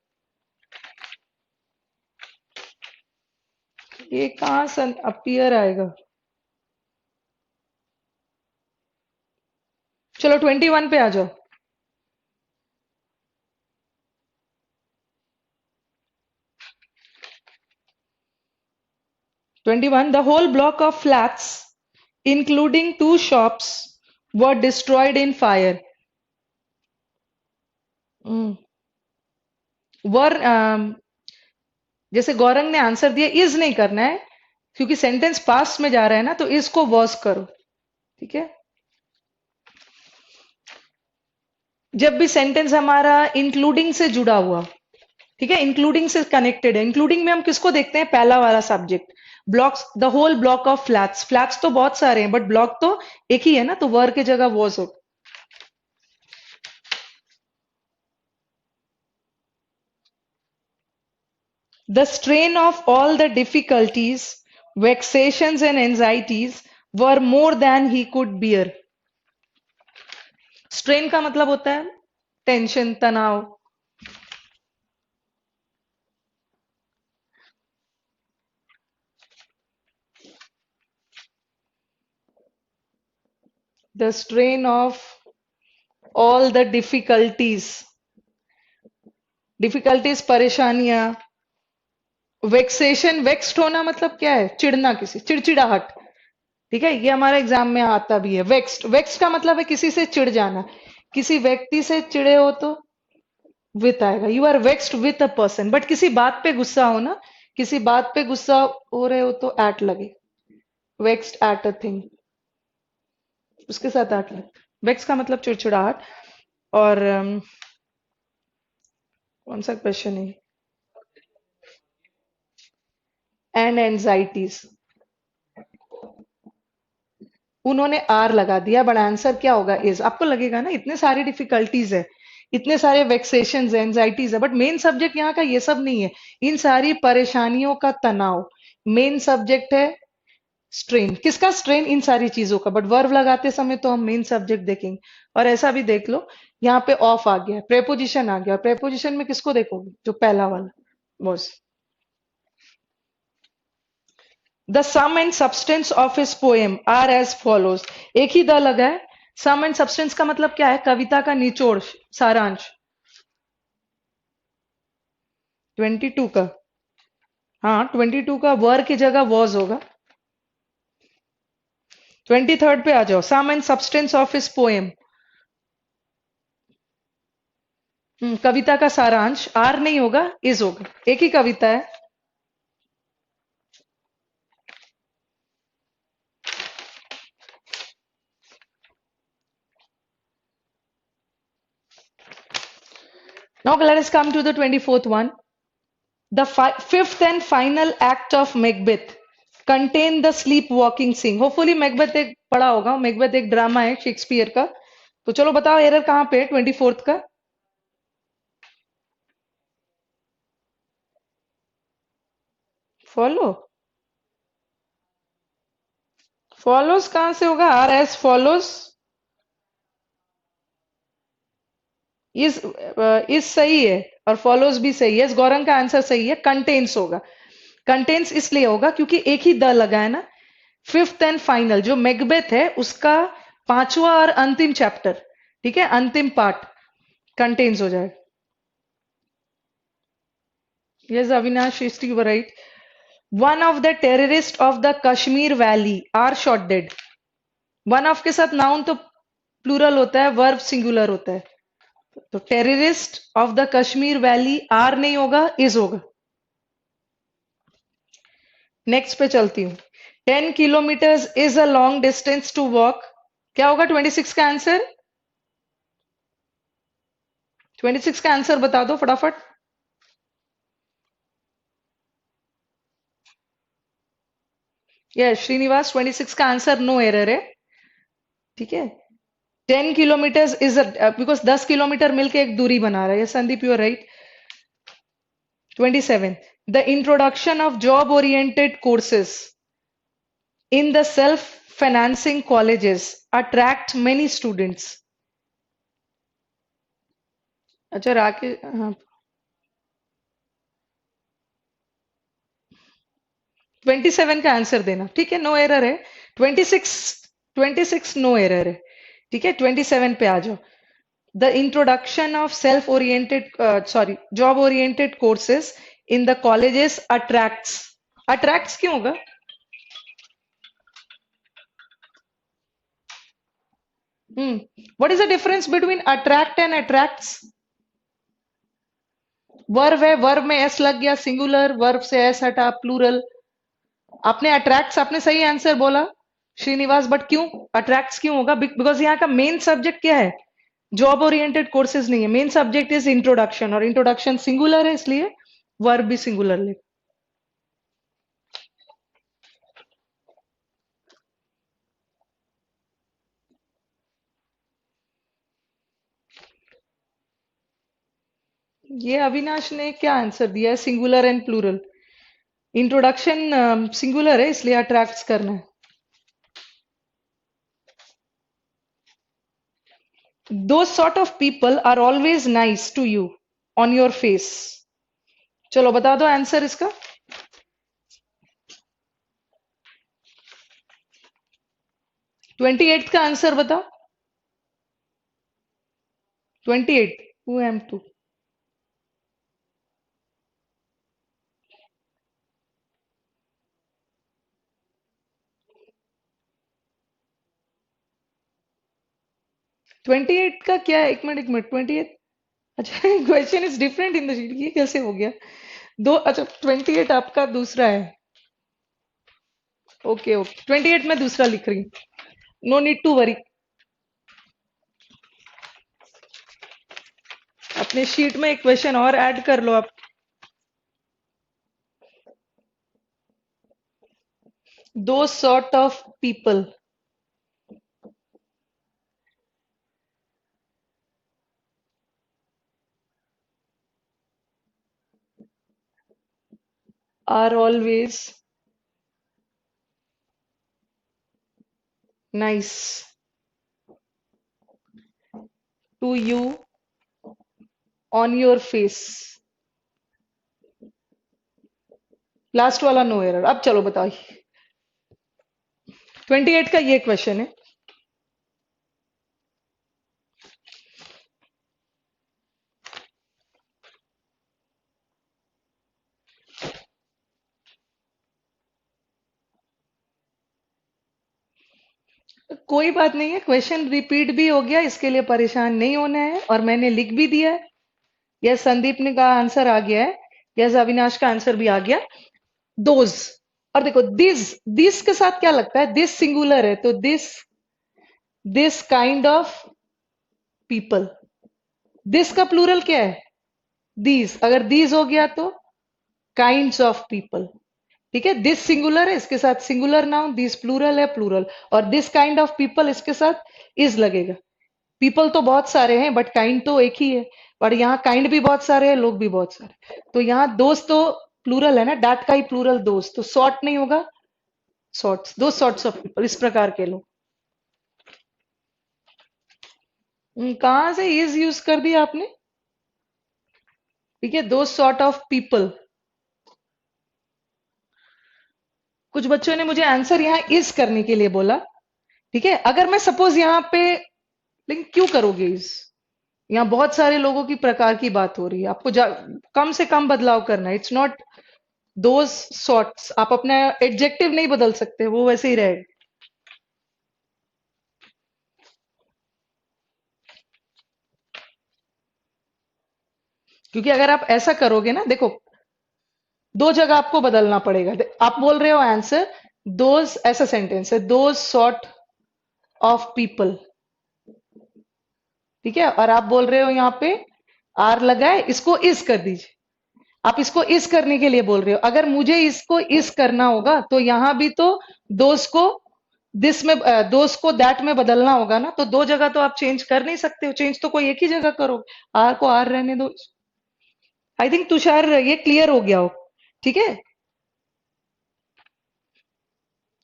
ये कहाँ सन अपीयर आएगा। चलो 21 पे आ जाओ। 21, the whole block of flats including 2 shops were destroyed in fire। हम्म, वर जैसे गौरंग ने आंसर दिया, इज नहीं करना है क्योंकि सेंटेंस पास्ट में जा रहा है ना, तो इज को वॉज करो। ठीक है, जब भी सेंटेंस हमारा इंक्लूडिंग से जुड़ा हुआ, ठीक है, इंक्लूडिंग से कनेक्टेड है, इंक्लूडिंग में हम किसको देखते हैं, पहला वाला subject. Blocks, the whole block of flats, flats तो बहुत सारे हैं बट ब्लॉक तो एक ही है ना, तो वर की जगह वॉज हो। The strain of all the difficulties, vexations and anxieties were more than he could bear. Strain का मतलब होता है टेंशन, तनाव। The strain of all the difficulties, difficulties परेशानियां। वेक्सेशन, वेक्स्ड होना मतलब क्या है, चिढ़ना, किसी चिड़चिड़ाहट। ठीक है, ये हमारे एग्जाम में आता भी है। वेक्स्ड, वेक्स्ड का मतलब है किसी से चिढ़ जाना, किसी व्यक्ति से चिढ़े हो तो विथ आएगा, you are vexed with a person. But किसी बात पे गुस्सा हो ना, किसी बात पे गुस्सा हो रहे हो तो एट लगे, वेक्स्ड एट अ थिंग, उसके साथ एट लगे। वेक्स का मतलब चिड़चिड़ाहट। और कौन सा क्वेश्चन है? एंड एंजाइटीज, उन्होंने आर लगा दिया, बट आंसर क्या होगा? इज। आपको लगेगा ना इतने सारे डिफिकल्टीज है, इतने सारे वेक्सेशन है, एंजाइटीज है, बट मेन सब्जेक्ट यहाँ का ये सब नहीं है। इन सारी परेशानियों का तनाव मेन सब्जेक्ट है। स्ट्रेन, किसका स्ट्रेन? इन सारी चीजों का। बट वर्ब लगाते समय तो हम मेन सब्जेक्ट देखेंगे। और ऐसा भी देख लो, यहाँ पे ऑफ आ गया, प्रेपोजिशन आ गया, प्रेपोजिशन में किसको देखोगे? जो पहला वाला बॉस। The sum and substance of his poem are as follows. एक ही द लगा है। सम एंड सब्सटेंस का मतलब क्या है? कविता का निचोड़, सारांश। 22 का, हाँ 22 का वर की जगह वॉज होगा। 23rd पे आ जाओ, sum and substance of his poem. कविता का सारांश, आर नहीं होगा, इज होगा, एक ही कविता है। Now let us come to the 24th one. The fifth and final act of Macbeth contain the sleepwalking scene. Hopefully Macbeth एक पढ़ा होगा, Macbeth एक ड्रामा है शेक्सपियर का। तो चलो बताओ एरर कहाँ पे है 24th का? फॉलो, फॉलोज कहाँ से होगा? आर एस फॉलोज, इस सही है और फॉलोज भी सही है। गौरंग का आंसर सही है, कंटेन्स होगा। कंटेन्स इसलिए होगा क्योंकि एक ही द लगा है ना। फिफ्थ एंड फाइनल जो मैकबेथ है उसका पांचवा और अंतिम चैप्टर, ठीक है, अंतिम पार्ट कंटेन्स हो जाएगा। Yes Avinash is you right. One of the terrorist of the Kashmir valley are shot dead. One of के साथ नाउन तो प्लूरल होता है, वर्ब सिंगुलर होता है। तो terrorist of the Kashmir valley are नहीं होगा, इज होगा। नेक्स्ट पे चलती हूँ। 10 kilometres is a long distance to walk. क्या होगा 26 का आंसर? 26 का आंसर बता दो फटाफट। यस श्रीनिवास, 26 का आंसर नो एरर है। ठीक है, 10 किलोमीटर्स इज बिकॉज 10 किलोमीटर मिलके एक दूरी बना रहा है। Sandeep you are right. 27, the introduction of job oriented courses in the self financing colleges attract many students. अच्छा राकेश, हाँ 27 का आंसर देना, ठीक है, नो एरर है। 26, 26 नो एरर है। ठीक है, 27 पे आ जाओ। The introduction of self oriented, sorry, job oriented courses in the colleges attracts. Attracts क्यों होगा? What is the difference between attract and attracts? Verb है, वर्ब में एस लग गया, सिंगुलर, वर्ब से एस हटा, प्लूरल। आपने अट्रैक्ट्स, आपने सही आंसर बोला श्रीनिवास, बट क्यों अट्रैक्ट्स क्यों होगा? बिकॉज यहाँ का मेन सब्जेक्ट क्या है? जॉब ओरिएंटेड कोर्सेज नहीं है, मेन सब्जेक्ट इज इंट्रोडक्शन, और इंट्रोडक्शन सिंगुलर है इसलिए वर्ब भी सिंगुलर ले। ये अविनाश ने क्या आंसर दिया है? Singular and plural. Introduction singular है इसलिए अट्रैक्ट्स करना है। Those sort of people are always nice to you on your face. चलो बता दो आंसर इसका। 28 का आंसर बताओ। 28, who am to? 28 का क्या है? एक मिनट 28। अच्छा question is different in the sheet, ये कैसे हो गया? दो, अच्छा 28 आपका दूसरा है। ओके ओके, 28 मैं दूसरा लिख रही हूँ। No need to worry. अपने शीट में एक क्वेश्चन और ऐड कर लो आप। दो sort of people are always nice to you on your face. Last वाला नो एरर। अब चलो बताओ, 28 का ये क्वेश्चन है। कोई बात नहीं है, क्वेश्चन रिपीट भी हो गया, इसके लिए परेशान नहीं होना है, और मैंने लिख भी दिया है। यस, संदीप ने कहा आंसर आ गया है। यस, अविनाश का आंसर भी आ गया। दोज। और देखो दिस, दिस के साथ क्या लगता है? दिस सिंगुलर है, तो this kind of people. This का प्लूरल क्या है? दीज। अगर दीज हो गया तो काइंड्स ऑफ पीपल। ठीक है, दिस सिंगुलर है, इसके साथ सिंगुलर नाउन, दिस प्लूरल है, प्लूरल। और दिस काइंड ऑफ पीपल, इसके साथ इज लगेगा। पीपल तो बहुत सारे हैं बट काइंड तो एक ही है। और यहाँ काइंड भी बहुत सारे हैं, लोग भी बहुत सारे। तो यहाँ दोस्त तो प्लूरल है ना, डाट का ही प्लूरल दोस्त, तो सॉर्ट नहीं होगा, सॉर्ट्स। दो सॉर्ट्स ऑफ पीपल, इस प्रकार के लोग। कहाँ से इज यूज कर दिया आपने? ठीक है, दो सॉर्ट ऑफ पीपल। कुछ बच्चों ने मुझे आंसर यहाँ इज करने के लिए बोला। ठीक है, अगर मैं सपोज यहाँ पे, लेकिन क्यों करोगे इज? यहाँ बहुत सारे लोगों की प्रकार की बात हो रही है, आपको कम से कम बदलाव करना है। It's not those sorts. आप अपना एडजेक्टिव नहीं बदल सकते, वो वैसे ही रहेगा। क्योंकि अगर आप ऐसा करोगे ना, देखो दो जगह आपको बदलना पड़ेगा। आप बोल रहे हो आंसर दोज, ऐसा सेंटेंस है, दोज सॉर्ट ऑफ पीपल। ठीक है, और आप बोल रहे हो यहाँ पे आर लगा है, इसको इस कर दीजिए। आप इसको इस करने के लिए बोल रहे हो। अगर मुझे इसको इस करना होगा तो यहां भी तो दोस्त को दिस में, दोस्त को दैट में बदलना होगा ना। तो दो जगह तो आप चेंज कर नहीं सकते हो, चेंज तो कोई एक ही जगह करो। आर को आर रहने दो। आई थिंक तुषार ये क्लियर हो गया हो। ठीक है,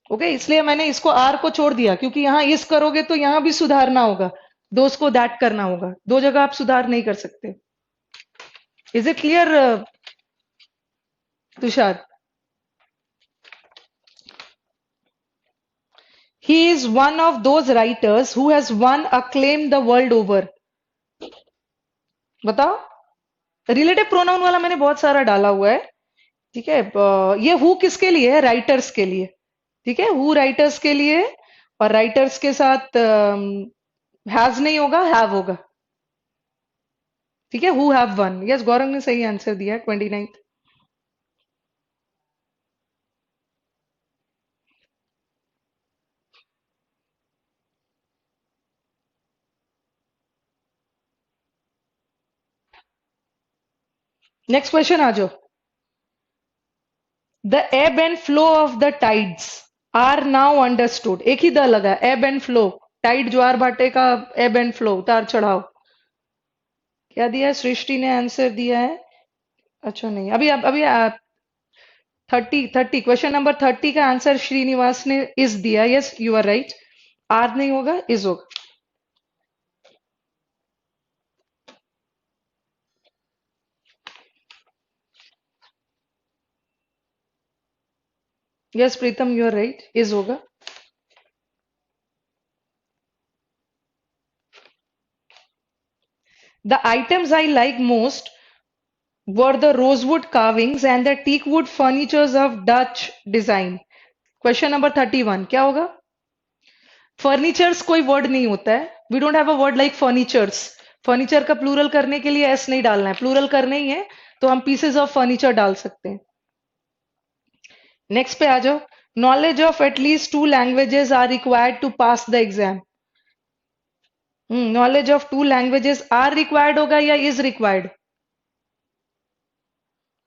ओके, इसलिए मैंने इसको आर को छोड़ दिया, क्योंकि यहां इस करोगे तो यहां भी सुधारना होगा, दोस्त को दैट करना होगा। दो जगह आप सुधार नहीं कर सकते। Is it clear Tushar? He is one of those writers who has won acclaim the world over. बताओ। रिलेटिव प्रोनाउन वाला मैंने बहुत सारा डाला हुआ है। ठीक है, ये हु किसके लिए है? राइटर्स के लिए। ठीक है, हु राइटर्स के लिए। और राइटर्स के साथ हैज नहीं होगा, हैव होगा। ठीक है, हु हैव वन। यस, गौरव ने सही आंसर दिया है, 29th। नेक्स्ट क्वेश्चन आ जाओ। The ebb and flow of the tides are now understood. एक ही द लगा, एब एंड फ्लो। टाइड ज्वार भाटे का एब एंड फ्लो, उतार चढ़ाव। क्या दिया है? सृष्टि ने आंसर दिया है। अच्छा नहीं, अभी 30 क्वेश्चन नंबर 30 का आंसर श्रीनिवास ने इस दिया। Yes, you are right. Are नहीं होगा, इज होगा। Yes Pritam, you are right, is होगा। The items I like most were the rosewood carvings and the teakwood furnitures of Dutch design. Question number 31 क्या होगा? फर्नीचर्स कोई वर्ड नहीं होता है, we don't have a word like furnitures. Furniture का plural करने के लिए एस नहीं डालना है, प्लूरल करना ही है तो हम पीसेस ऑफ फर्नीचर डाल सकते हैं। नेक्स्ट पे आ जाओ। Knowledge of at least 2 languages are required to pass the exam. Knowledge of 2 languages are required होगा या इज रिक्वायर्ड?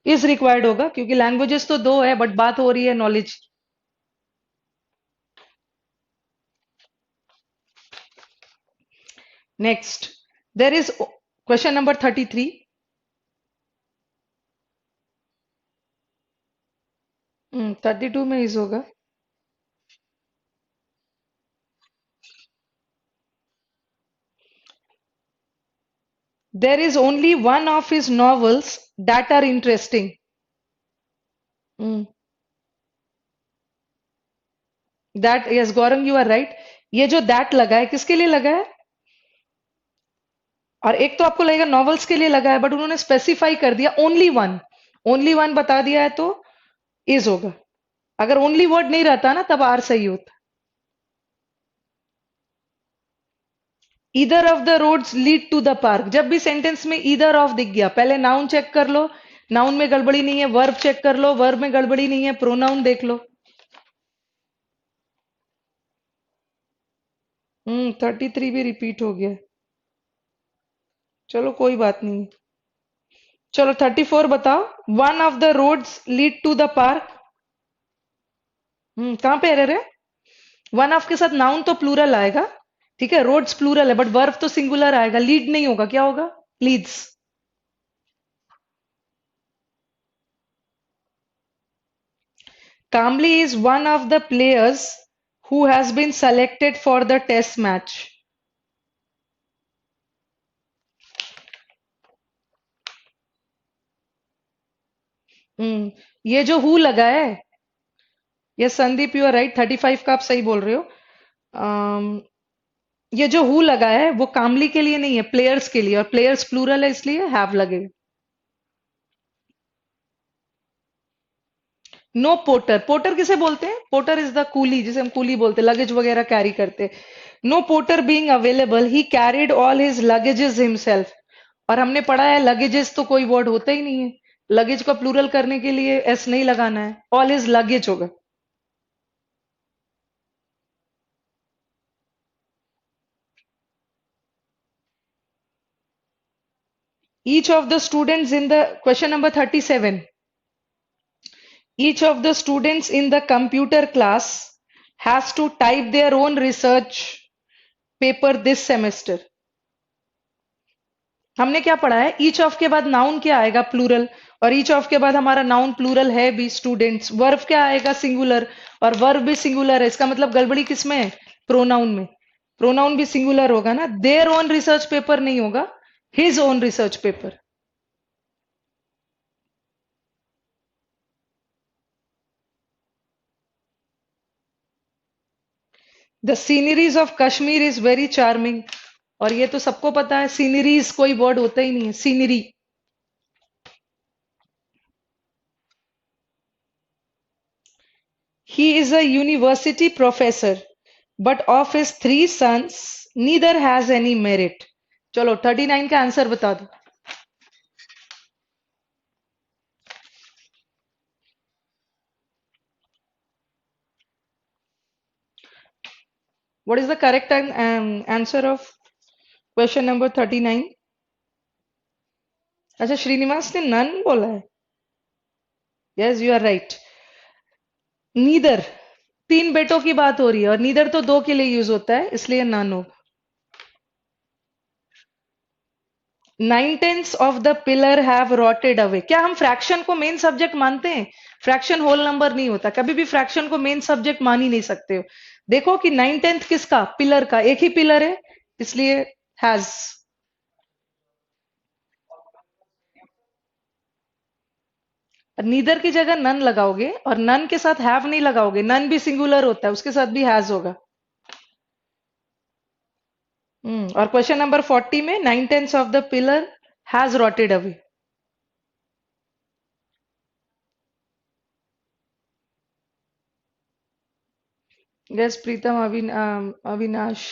इज रिक्वायर्ड होगा, क्योंकि लैंग्वेजेस तो 2 है बट बात हो रही है knowledge. Next, there is question number 33। 32 में इज होगा। There is only one of his novels that are interesting. Hmm. That, yes, Gaurang, you are right. ये जो that लगा है किसके लिए लगा है? और एक तो आपको लगेगा नॉवेल्स के लिए लगा है, बट उन्होंने स्पेसिफाई कर दिया ओनली वन। ओनली वन बता दिया है तो इज होगा। अगर ओनली वर्ड नहीं रहता ना तब आर सही होता। Either of the roads lead to the park, जब भी सेंटेंस में ईदर ऑफ दिख गया, पहले नाउन चेक कर लो, नाउन में गड़बड़ी नहीं है, वर्ब चेक कर लो, वर्ब में गड़बड़ी नहीं है, प्रोनाउन देख लो। 33 भी रिपीट हो गया। चलो कोई बात नहीं। चलो 34 बताओ। One of the roads lead to the park. कहाँ पे एरर है? वन ऑफ के साथ नाउन तो प्लूरल आएगा, ठीक है, रोड्स प्लूरल है, बट वर्ब तो सिंगुलर आएगा, लीड नहीं होगा, क्या होगा? Leads. Kambli is one of the players who has been selected for the test match. ये जो हु लगा है, ये संदीप यू आर राइट, 35 का आप सही बोल रहे हो। ये जो हु लगा है वो कामली के लिए नहीं है, प्लेयर्स के लिए, और प्लेयर्स प्लूरल है इसलिए हैव लगेगा। नो पोर्टर, पोर्टर किसे बोलते हैं? पोर्टर इज द कूली, जिसे हम कूली बोलते हैं, लगेज वगैरह कैरी करते। No porter being available he carried all his luggages himself. और हमने पढ़ा है लगेजेस तो कोई वर्ड होता ही नहीं है, लगेज का प्लूरल करने के लिए एस नहीं लगाना है, ऑल हिज लगेज होगा। Each of the students in the, question number 37, each of the students in the computer class has to type their own research paper this semester। हमने क्या पढ़ा है? ईच ऑफ के बाद नाउन क्या आएगा? Plural. और ईच ऑफ के बाद हमारा नाउन प्लूरल है भी, स्टूडेंट्स। वर्ब क्या आएगा? सिंगुलर। और वर्ब भी सिंगुलर है, इसका मतलब गड़बड़ी किसमें है? प्रोनाउन में। प्रोनाउन भी सिंगुलर होगा ना, देयर ओन रिसर्च पेपर नहीं होगा, his own research paper. The sceneries of Kashmir is very charming. और ये तो सबको पता है, सीनरीज कोई वर्ड होता ही नहीं है, scenery. He is a university professor, but of his 3 sons, neither has any merit। चलो 39 का आंसर बता दो। What is the correct answer of question number 39? अच्छा, श्रीनिवास ने नन बोला है। Yes, you are right. Neither, 3 बेटों की बात हो रही है, और नीदर तो 2 के लिए यूज होता है, इसलिए नन होगा। 9/10 of the pillar have rotted away. क्या हम फ्रैक्शन को मेन सब्जेक्ट मानते हैं? फ्रैक्शन होल नंबर नहीं होता, कभी भी फ्रैक्शन को मेन सब्जेक्ट मान ही नहीं सकते हो। देखो कि 9/10 किसका? पिलर का, एक ही पिलर है, इसलिए हैज। नीदर की जगह नन लगाओगे, और नन के साथ हैव नहीं लगाओगे, नन भी सिंगुलर होता है, उसके साथ भी हैज होगा। और क्वेश्चन नंबर 40 में 9/10 of the pillar has rotted away. Yes, Preetham, Avinash,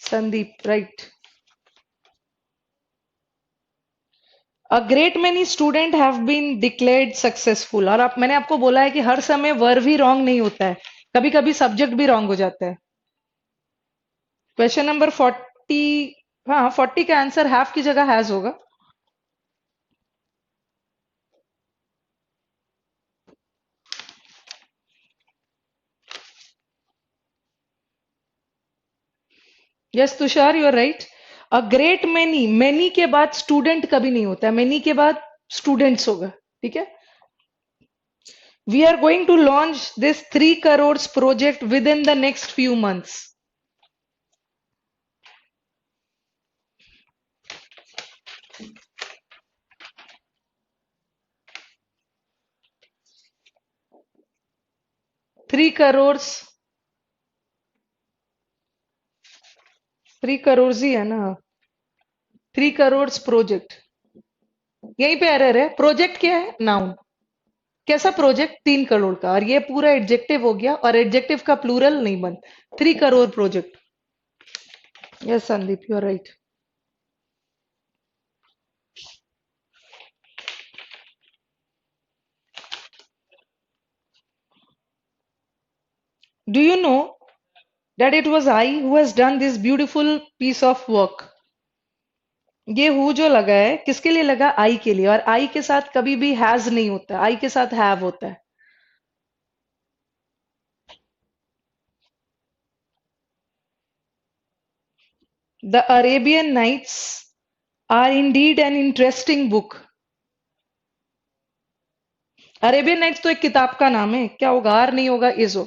Sandeep, right. A great many student have been declared successful। और आप मैंने आपको बोला है कि हर समय वर्ब ही रॉन्ग नहीं होता है, कभी कभी सब्जेक्ट भी रॉन्ग हो जाता है। Question number 40। हाँ, 40 का आंसर हैव की जगह हैज होगा। Yes Tushar, you are right. A great many, many के बाद स्टूडेंट कभी नहीं होता है, मैनी के बाद स्टूडेंट्स होगा। ठीक है। We are going to launch this 3 crores project within the next few months. 3 crores, 3 crores ही है ना। 3 crores प्रोजेक्ट, यहीं पे एरर है। प्रोजेक्ट क्या है? नाउन। कैसा प्रोजेक्ट? 3 करोड़ का। और ये पूरा एडजेक्टिव हो गया, और एडजेक्टिव का प्लूरल नहीं बन। 3 crore project. Yes Sandeep, you are right. Do you know that it was I who has done this beautiful piece of work? ये हु जो लगा है किसके लिए लगा? आई के लिए। और आई के साथ कभी भी हैज नहीं होता, आई के साथ हैव होता है। The Arabian Nights are indeed an interesting book. Arabian Nights तो एक किताब का नाम है, क्या होगा? आर नहीं होगा, इज हो।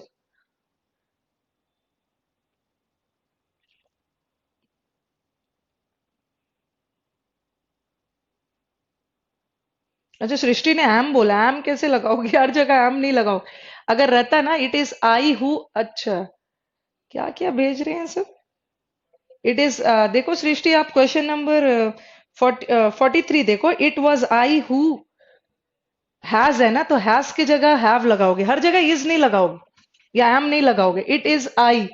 अच्छा, सृष्टि ने एम बोला। एम कैसे लगाओगे? हर जगह एम नहीं लगाओ। अगर रहता ना इट इज आई हु। अच्छा, क्या क्या भेज रहे हैं सब। इट इज, देखो सृष्टि, आप क्वेश्चन नंबर 43 देखो। It was I who has है ना, तो हैज की जगह हैव लगाओगे, हर जगह इज नहीं लगाओगे या एम नहीं लगाओगे। It is I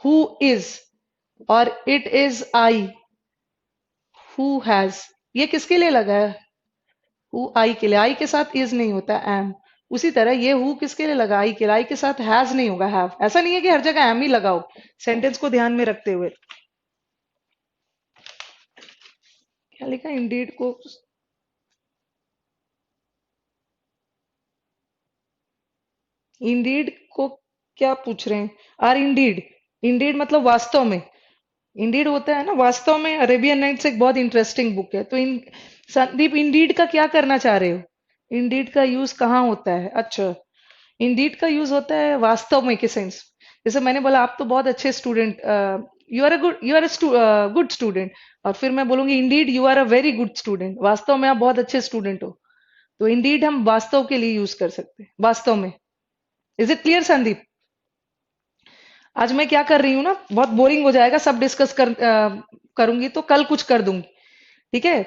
who is, और it is I who has. ये किसके लिए लगा है? हु आई के लिए। आई के साथ इज नहीं होता, एम। उसी तरह ये हु किसके लिए लगा? आई के लिए। आई के साथ हैज नहीं होगा, हैव। ऐसा नहीं है कि हर जगह एम ही लगाओ, सेंटेंस को ध्यान में रखते हुए। क्या लिखा इंडीड को? इंडीड को क्या पूछ रहे हैं? आर इंडीड, इंडीड मतलब वास्तव में। इंडीड होता है ना वास्तव में। अरेबियन नाइट्स एक बहुत इंटरेस्टिंग बुक है। तो इन संदीप, इंडीड का क्या करना चाह रहे हो? इंडीड का यूज कहाँ होता है? अच्छा, इंडीड का यूज होता है वास्तव में के सेंस। जैसे मैंने बोला आप तो बहुत अच्छे student, you are a good student, और फिर मैं बोलूंगी indeed you are a very good student, वास्तव में आप बहुत अच्छे स्टूडेंट हो। तो इंडीड हम वास्तव के लिए यूज कर सकते हैं, वास्तव में। Is it clear Sandeep? आज मैं क्या कर रही हूँ ना, बहुत बोरिंग हो जाएगा, सब डिस्कस करूंगी तो कल कुछ कर दूंगी। ठीक है।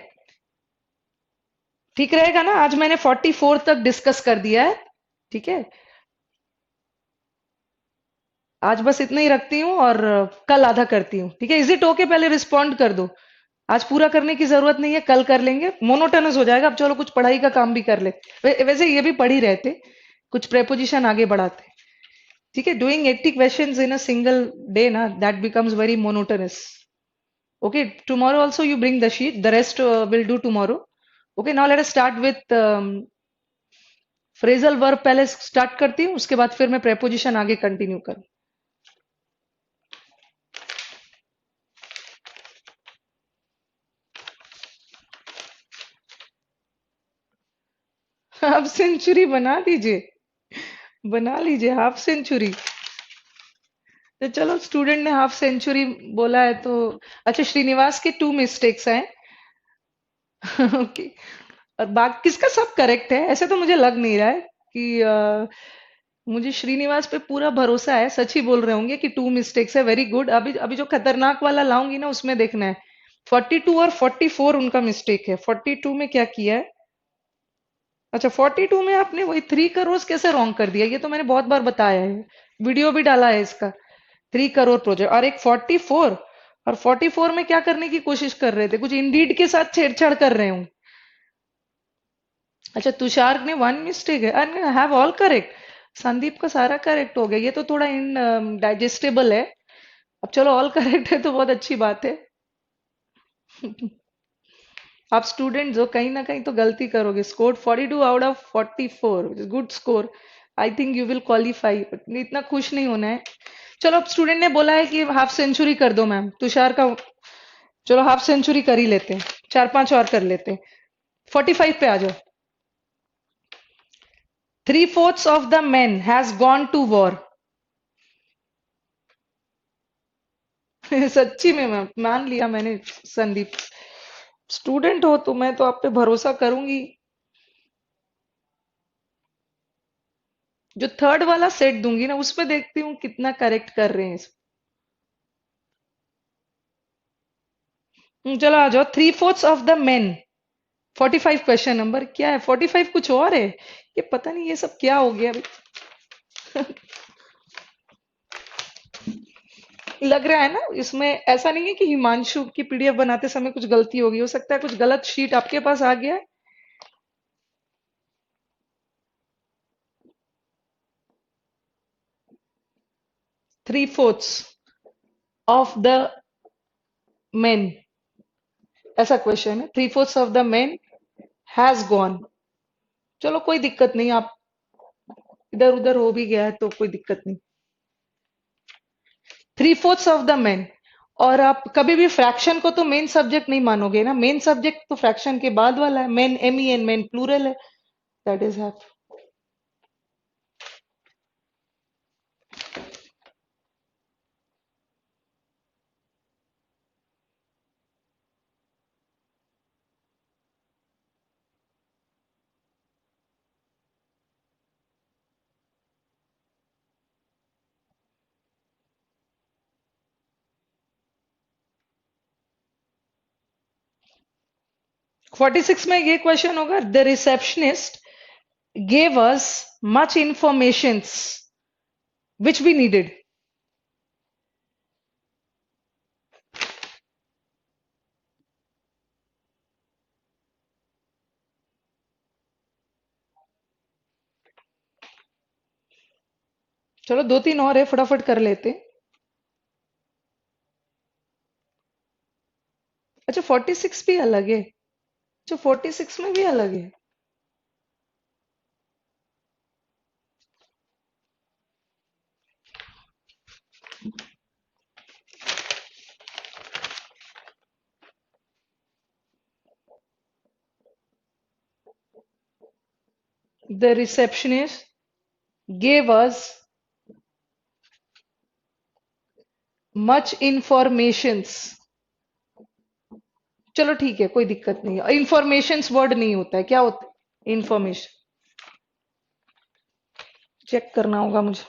ठीक रहेगा ना? आज मैंने 44 तक डिस्कस कर दिया है। ठीक है। आज बस इतना ही रखती हूँ, और कल आधा करती हूँ। ठीक है, इज इट ओके? पहले रिस्पॉन्ड कर दो। आज पूरा करने की जरूरत नहीं है, कल कर लेंगे, मोनोटोनस हो जाएगा। अब चलो कुछ पढ़ाई का काम भी कर ले। वैसे ये भी पढ़ ही रहते, कुछ प्रेपोजिशन आगे बढ़ाते। ठीक है। Doing 80 questions in a single day ना, that becomes very monotonous. Okay, tomorrow also you bring the sheet, the rest will do tomorrow. Okay, now let us start with phrasal verb. पहले start करती हूँ, उसके बाद फिर मैं preposition आगे continue करूँ। हाफ सेंचुरी बना दीजिए, बना लीजिए हाफ सेंचुरी। तो चलो, स्टूडेंट ने हाफ सेंचुरी बोला है तो। अच्छा, श्रीनिवास के 2 मिस्टेक्स हैं। ओके। और बाकी किसका सब करेक्ट है? ऐसे तो मुझे लग नहीं रहा है कि मुझे श्रीनिवास पे पूरा भरोसा है, सच ही बोल रहे होंगे कि 2 मिस्टेक्स है। Very good. अभी अभी जो खतरनाक वाला लाऊंगी ना, उसमें देखना है। 42 और 44 उनका मिस्टेक है। 42 में क्या किया है? अच्छा, 42 में आपने वही 3 करोड़ कैसे रॉन्ग कर दिया? ये तो मैंने बहुत बार बताया है। वीडियो भी डाला है इसका। 3 करोड़ प्रोजेक्ट, और एक 44, और 44 में क्या करने की कोशिश कर रहे थे, कुछ इंडीड के साथ छेड़छाड़ कर रहे हूँ। अच्छा, तुषार ने 1 मिस्टेक है, and have all correct. Sandeep का सारा करेक्ट हो गया, ये तो थोड़ा इन डाइजेस्टेबल है। अब चलो, ऑल करेक्ट है तो बहुत अच्छी बात है। आप स्टूडेंट्स हो, कहीं ना कहीं तो गलती करोगे। Score 42 out of 44, good score. I think you will qualify, इतना खुश नहीं होना है। चलो, अब स्टूडेंट ने बोला है कि हाफ सेंचुरी कर दो मैम, तुषार का। चलो, हाफ सेंचुरी कर ही लेते हैं, 4-5 और कर लेते हैं। 45 पे आ जाओ। 3/4 of the men has gone to war. सच्ची में मैम, मान लिया मैंने संदीप। स्टूडेंट हो तो मैं तो आप पे भरोसा करूंगी। जो थर्ड वाला सेट दूंगी ना, उसमें देखती हूँ कितना करेक्ट कर रहे हैं चलो आ जाओ। 3/4 of the main. 45 question number क्या है? 45 कुछ और है। ये पता नहीं ये सब क्या हो गया अभी। लग रहा है ना, इसमें ऐसा नहीं है कि हिमांशु की पीडीएफ बनाते समय कुछ गलती होगी, हो सकता है कुछ गलत शीट आपके पास आ गया है। 3/4 ऑफ द मेन, ऐसा क्वेश्चन है। 3/4 of the main has gone. चलो, कोई दिक्कत नहीं, आप इधर उधर हो भी गया है तो कोई दिक्कत नहीं। 3/4 ऑफ द मेन। और आप कभी भी फ्रैक्शन को तो मेन सब्जेक्ट नहीं मानोगे ना, मेन सब्जेक्ट तो फ्रैक्शन के बाद वाला है। मेन, MEN, मेन प्लूरल है। That is have. 46 में ये क्वेश्चन होगा, the receptionist gave us much informations which we needed. चलो, 2-3 और है, फटाफट कर लेते। अच्छा, 46 भी अलग है। अच्छा, 46 में भी अलग है। The receptionist gave us much informations। चलो ठीक है, कोई दिक्कत नहीं है। इंफॉर्मेशंस वर्ड नहीं होता है, क्या होता है? इंफॉर्मेशन। चेक करना होगा मुझे।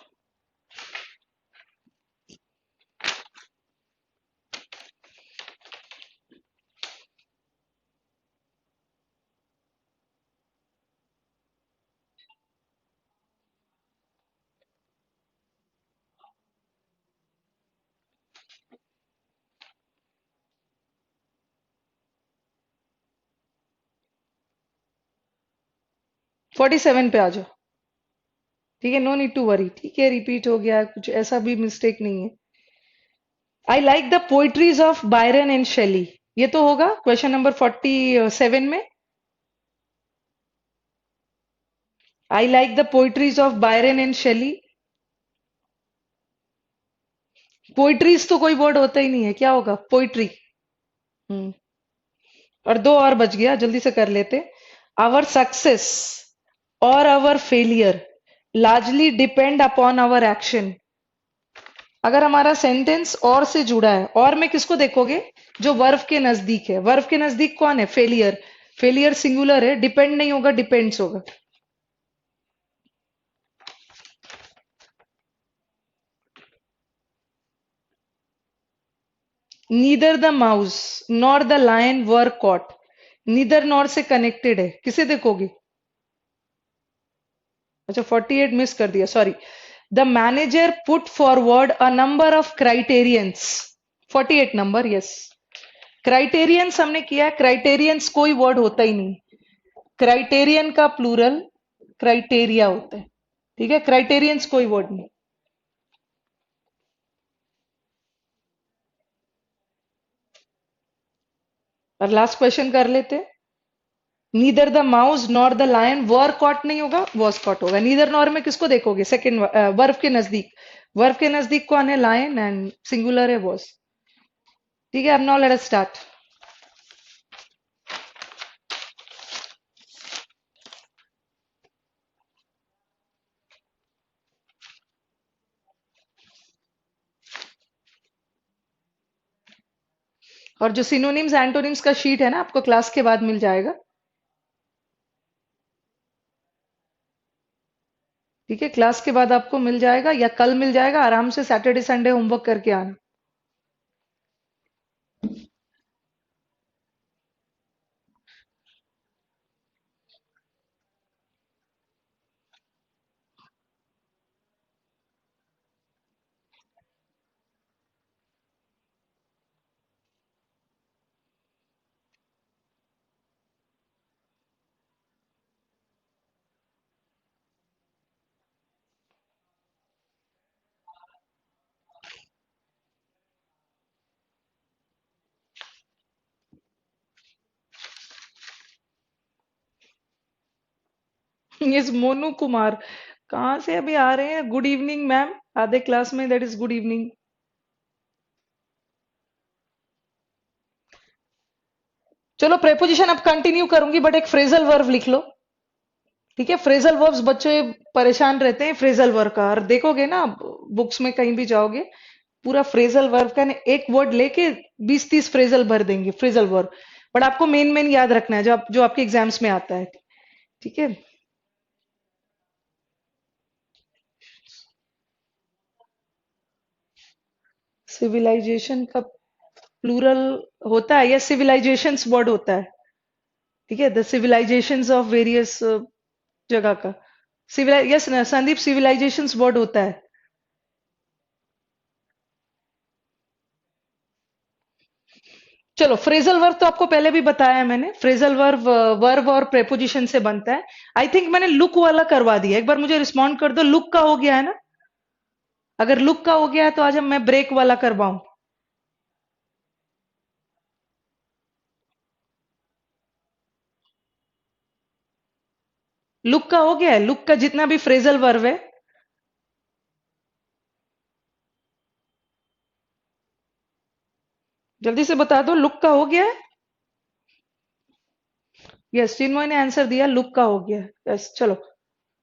47 पे आ जाओ। ठीक है, नो नीड टू वरी। ठीक है, रिपीट हो गया, कुछ ऐसा भी मिस्टेक नहीं है। I like the poetries of Byron and Shelley. ये तो होगा क्वेश्चन नंबर 47 में। I like the poetries of Byron and Shelley. Poetries तो कोई वर्ड होता ही नहीं है, क्या होगा? पोइट्री। हम्म। और 2 और बच गया, जल्दी से कर लेते। आवर सक्सेस और our failure largely depend upon our action. अगर हमारा सेंटेंस और से जुड़ा है, और में किसको देखोगे? जो वर्ब के नजदीक है। वर्ब के नजदीक कौन है? फेलियर। फेलियर सिंगुलर है, डिपेंड नहीं होगा, डिपेंड्स होगा। Neither the mouse nor the lion were caught. Neither nor से कनेक्टेड है, किसे देखोगे? अच्छा, 48 मिस कर दिया, sorry. The manager put forward a number of criterions. 48 number, yes. Criterions हमने किया है, क्राइटेरियंस कोई वर्ड होता ही नहीं। क्राइटेरियन का प्लूरल क्राइटेरिया होता है। ठीक है, क्राइटेरियंस कोई वर्ड नहीं। और लास्ट क्वेश्चन कर लेते हैं। Neither the mouse nor the lion were caught नहीं होगा, वॉज कॉट होगा। नीदर नॉर में किसको देखोगे? सेकंड वर्ब के नजदीक। वर्ब के नजदीक कौन है? लायन, एंड सिंगुलर है वॉज। ठीक है, अब नाउ लेट अस स्टार्ट। और जो सिनोनिम्स एंटोनिम्स का शीट है ना, आपको क्लास के बाद मिल जाएगा। ठीक है, क्लास के बाद आपको मिल जाएगा या कल मिल जाएगा। आराम से सैटरडे संडे होमवर्क करके आना। यस, मोनू कुमार कहाँ से अभी आ रहे हैं? गुड इवनिंग मैम, आधे क्लास में, दैट इज गुड इवनिंग। चलो प्रेपोजिशन अब कंटिन्यू करूंगी, बट एक फ्रेजल वर्ब लिख लो। ठीक है, फ्रेजल वर्ब्स बच्चे परेशान रहते हैं फ्रेजल वर्ब का। और देखोगे ना, बुक्स में कहीं भी जाओगे, पूरा फ्रेजल वर्ब का ना एक वर्ड लेके 20-30 फ्रेजल भर देंगे, फ्रेजल वर्ब। बट आपको मेन मेन याद रखना है, जो आपके एग्जाम्स में आता है। ठीक है। सिविलाइजेशन का प्लूरल होता है या सिविलाइजेशंस वर्ड होता है? ठीक है, द सिविलाइजेशंस ऑफ वेरियस जगह का सिविलाइ यस ना संदीप, सिविलाइजेशंस वर्ड होता है। चलो, फ्रेजल वर्ब तो आपको पहले भी बताया है मैंने। फ्रेजल वर्ब वर्ब और प्रेपोजिशन से बनता है। आई थिंक मैंने लुक वाला करवा दिया, एक बार मुझे रिस्पॉन्ड कर दो। लुक का हो गया है ना? अगर लुक का हो गया है तो आज हम मैं ब्रेक वाला करवाऊं। लुक का हो गया है? लुक का जितना भी फ्रेजल वर्ब है। जल्दी से बता दो, लुक का हो गया है? यस, चिन्मय ने आंसर दिया, लुक का हो गया है। यस, चलो।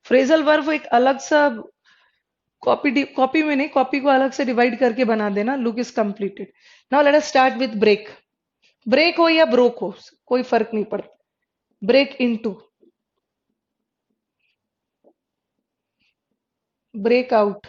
फ्रेजल वर्ब एक अलग सा कॉपी कॉपी में नहीं, कॉपी को अलग से डिवाइड करके बना देना। Look is completed. Now let us start with break. Break हो या ब्रोक हो, कोई फर्क नहीं पड़ता। Break into, break out.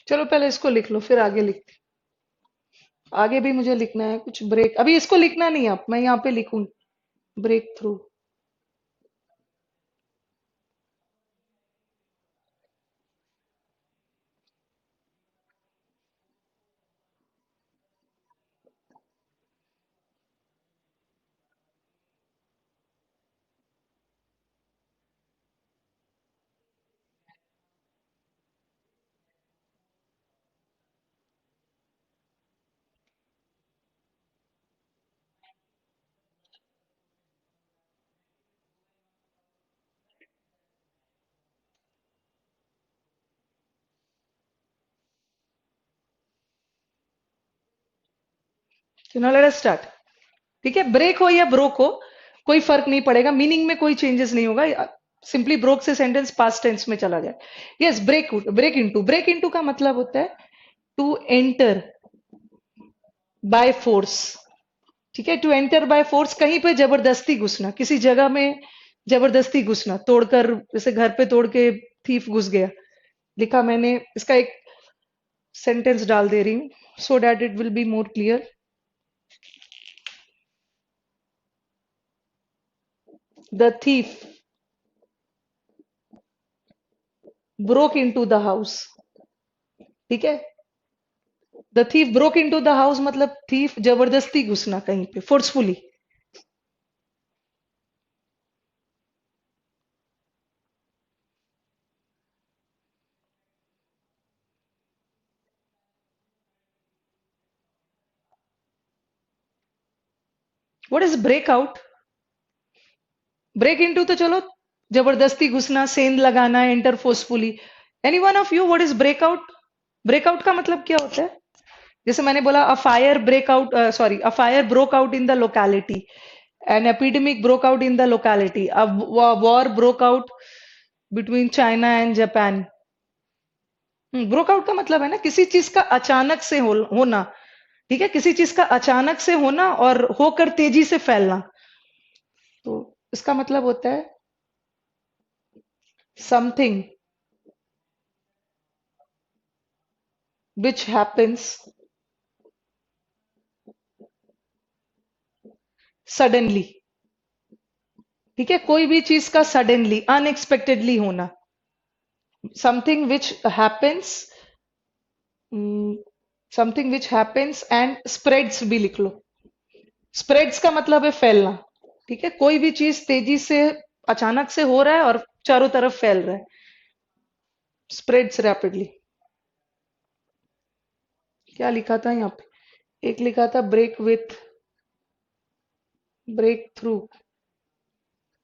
चलो पहले इसको लिख लो, फिर आगे लिखते। आगे भी मुझे लिखना है कुछ। ब्रेक, अभी इसको लिखना नहीं, आप मैं यहाँ पे लिखूंगी। Break through. चलो लेट अस स्टार्ट। ठीक है, ब्रेक हो या ब्रोक हो, कोई फर्क नहीं पड़ेगा, मीनिंग में कोई चेंजेस नहीं होगा, सिंपली ब्रोक से सेंटेंस पास्ट टेंस में चला जाए। यस, ब्रेक इनटू का मतलब होता है टू एंटर बाय फोर्स। ठीक है, टू एंटर बाय फोर्स, कहीं पे जबरदस्ती घुसना, किसी जगह में जबरदस्ती घुसना, तोड़कर, जैसे घर पे तोड़ के थीफ घुस गया। लिखा मैंने, इसका एक सेंटेंस डाल दे रही हूँ so that it will be more clear. The thief broke into the house. ठीक है, the thief broke into the house मतलब थीफ जबरदस्ती घुसना कहीं पे, forcefully. What is breakout? Break into तो चलो जबरदस्ती घुसना, सेंध लगाना, enter forcefully. Any one of you, what is breakout? Breakout का मतलब क्या होता है? जैसे मैंने बोला a fire breakout, sorry, a fire broke out in the locality, an epidemic broke out in the locality, a war broke out between China and Japan. Broke out का मतलब है ना किसी चीज का अचानक से होना। ठीक है, किसी चीज का अचानक से होना और होकर तेजी से फैलना। तो इसका मतलब होता है समथिंग विच हैपेंस सडनली। ठीक है, कोई भी चीज का सडनली, अनएक्सपेक्टेडली होना। Something which happens, something which happens and spreads भी लिख लो। स्प्रेड्स का मतलब है फैलना। ठीक है, कोई भी चीज तेजी से अचानक से हो रहा है और चारों तरफ फैल रहा है, स्प्रेड्स रैपिडली। क्या लिखा था यहाँ पे? एक लिखा था ब्रेक विथ, ब्रेक थ्रू,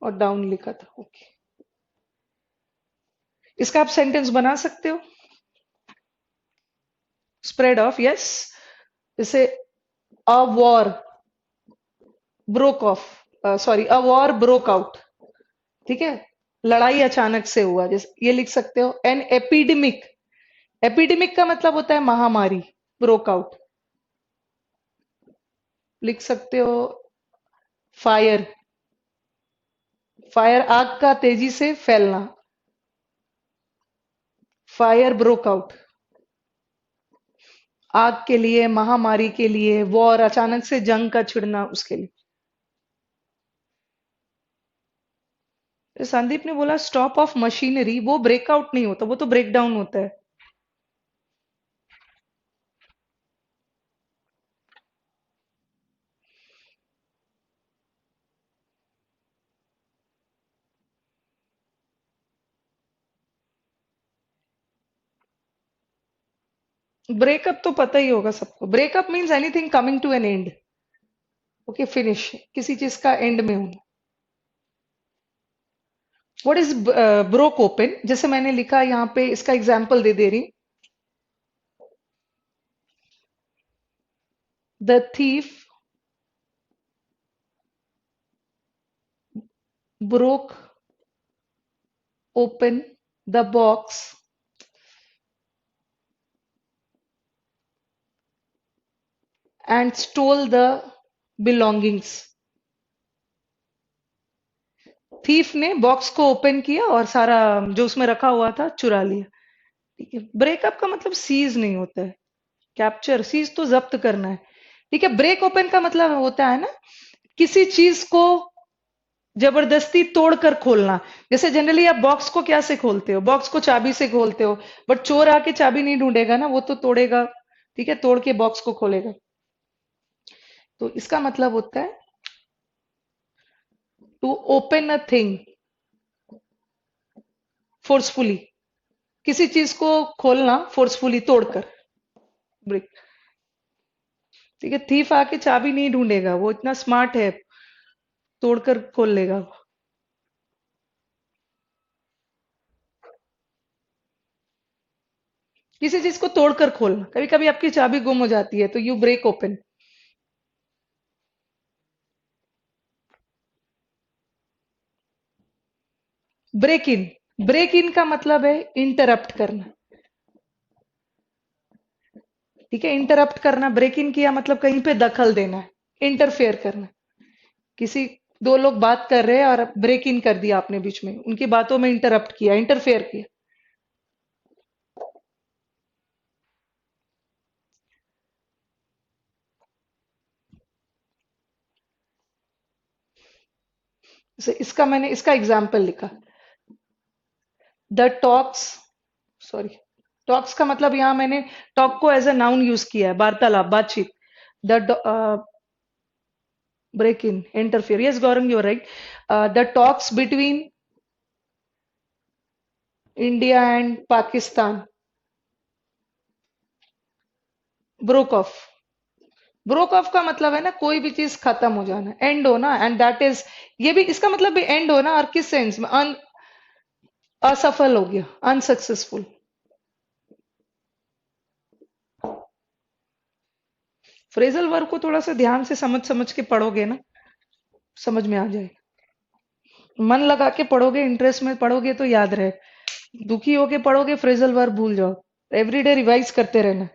और डाउन लिखा था। ओके, इसका आप सेंटेंस बना सकते हो। Spread off, yes. जैसे a war broke off, sorry, a war broke out. ठीक है, लड़ाई अचानक से हुआ, जैसे ये लिख सकते हो। एन एपिडेमिक, एपिडेमिक का मतलब होता है महामारी, ब्रोक आउट। लिख सकते हो फायर, फायर आग का तेजी से फैलना, फायर ब्रोक आउट। आग के लिए, महामारी के लिए, वॉर अचानक से जंग का छिड़ना, उसके लिए। तो संदीप ने बोला स्टॉप ऑफ मशीनरी, वो ब्रेकआउट नहीं होता, वो तो ब्रेक डाउन होता है। ब्रेकअप तो पता ही होगा सबको, breakup means anything coming to an end. Okay, finish, किसी चीज का एंड में होना। What is broke open? जैसे मैंने लिखा यहाँ पे, इसका एग्जाम्पल दे रही। द थीफ broke open the box and stole the belongings। Thief ने बॉक्स को ओपन किया और सारा जो उसमें रखा हुआ था चुरा लिया। ठीक है, ब्रेकअप का मतलब सीज नहीं होता है, कैप्चर। सीज तो जब्त करना है। ठीक है, ब्रेक ओपन का मतलब होता है ना किसी चीज को जबरदस्ती तोड़कर खोलना। जैसे जनरली आप बॉक्स को क्या से खोलते हो? बॉक्स को चाबी से खोलते हो, बट चोर आके चाबी नहीं ढूंढेगा ना, वो तो तोड़ेगा। ठीक है, तोड़ के बॉक्स को खोलेगा। तो इसका मतलब होता है to open a thing forcefully, किसी चीज को खोलना फोर्सफुली, तोड़कर। ब्रेक। ठीक है, थीफ आके चाबी नहीं ढूंढेगा, वो इतना स्मार्ट है, तोड़कर खोल लेगा वो। किसी चीज को तोड़कर खोलना, कभी कभी आपकी चाबी गुम हो जाती है तो you break open. Break in. Break in का मतलब है इंटरप्ट करना। ठीक है, इंटरप्ट करना। ब्रेक इन किया मतलब कहीं पे दखल देना है, इंटरफेयर करना। किसी दो लोग बात कर रहे हैं और ब्रेक इन कर दिया आपने बीच में, उनकी बातों में इंटरप्ट किया, इंटरफेयर किया। इसका मैंने इसका एग्जाम्पल लिखा, द टॉक्स, सॉरी, टॉक्स का मतलब यहां मैंने टॉक को एज अ नाउन यूज किया है, वार्तालाप, बातचीत। The break in, interfere. Yes, Gaurang, you're right. The talks between India and Pakistan broke off. Broke of का मतलब है ना कोई भी चीज खत्म हो जाना, एंड होना, एंड दैट इज, ये भी इसका मतलब भी एंड होना, और किस सेंस में, असफल हो गया, अनसक्सेसफुल। फ्रेजल वर्ब को थोड़ा सा ध्यान से समझ समझ के पढ़ोगे ना, समझ में आ जाएगा। मन लगा के पढ़ोगे, इंटरेस्ट में पढ़ोगे तो याद रहे। दुखी होके पढ़ोगे, फ्रेजल वर्ब भूल जाओ। एवरीडे रिवाइज करते रहना।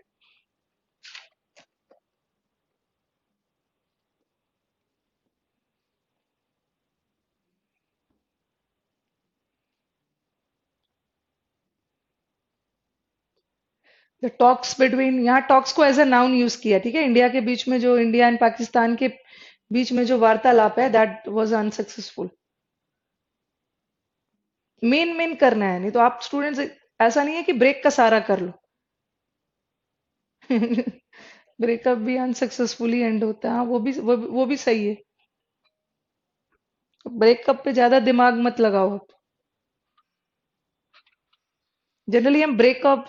द टॉक्स बिटवीन, यहाँ टॉक्स को एज अ नाउन यूज किया, ठीक है। इंडिया के बीच में जो, इंडिया एंड पाकिस्तान के बीच में जो वार्तालाप है, that was unsuccessful. Main main करना है, नहीं तो आप स्टूडेंट्स, ऐसा नहीं है कि ब्रेक का सारा कर लो। ब्रेकअप भी अनसक्सेसफुली एंड होता है, हाँ, वो भी सही है। ब्रेकअप पे ज्यादा दिमाग मत लगाओ आप। जनरली हम ब्रेकअप,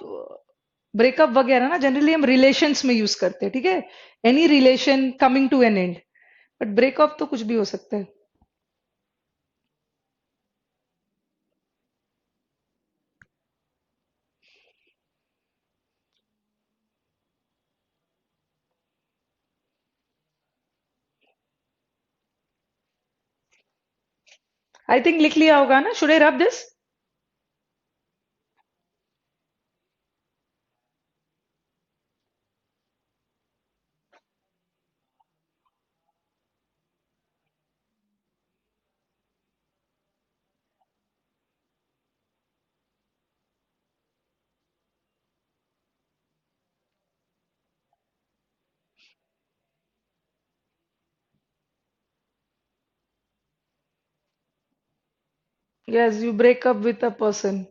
ब्रेकअप वगैरह ना जनरली हम रिलेशंस में यूज करते हैं, ठीक है। Any relation coming to an end. But breakup तो कुछ भी हो सकता है। आई थिंक लिख लिया होगा ना, should I rub this? Yes, you breakup with a person.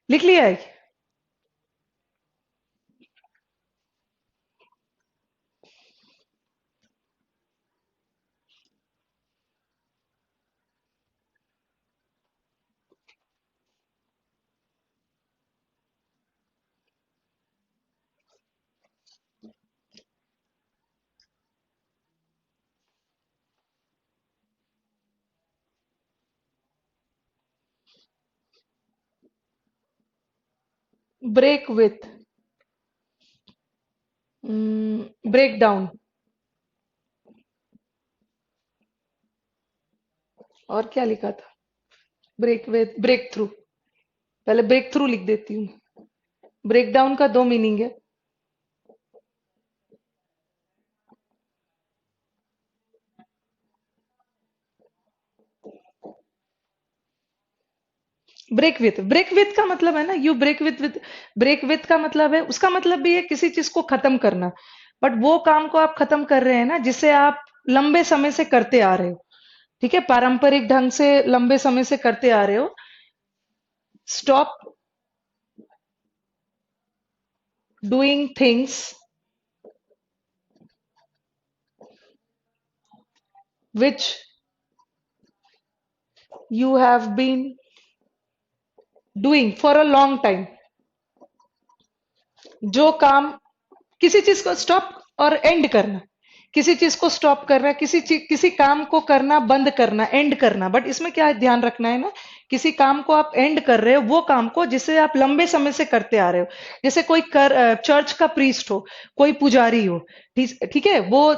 लिख लिया है। Break with, break down. और क्या लिखा था? Break with, break through. पहले ब्रेक थ्रू लिख देती हूँ। ब्रेक डाउन का दो मीनिंग है। ब्रेक विथ का मतलब है ना, you break with, break with का मतलब है, उसका मतलब भी है किसी चीज को खत्म करना। बट वो काम को आप खत्म कर रहे हैं ना जिसे आप लंबे समय से करते आ रहे हो, ठीक है, पारंपरिक ढंग से लंबे समय से करते आ रहे हो। Stop doing things which you have been doing for a long time. जो काम, किसी चीज को स्टॉप और एंड करना, किसी चीज को स्टॉप करना, किसी चीज, किसी काम को करना, बंद करना, एंड करना। बट इसमें क्या है, ध्यान रखना है ना, किसी काम को आप एंड कर रहे हो, वो काम को जिसे आप लंबे समय से करते आ रहे हो। जैसे कोई चर्च का प्रीस्ट हो, कोई पुजारी हो, ठीक ठीक है, वो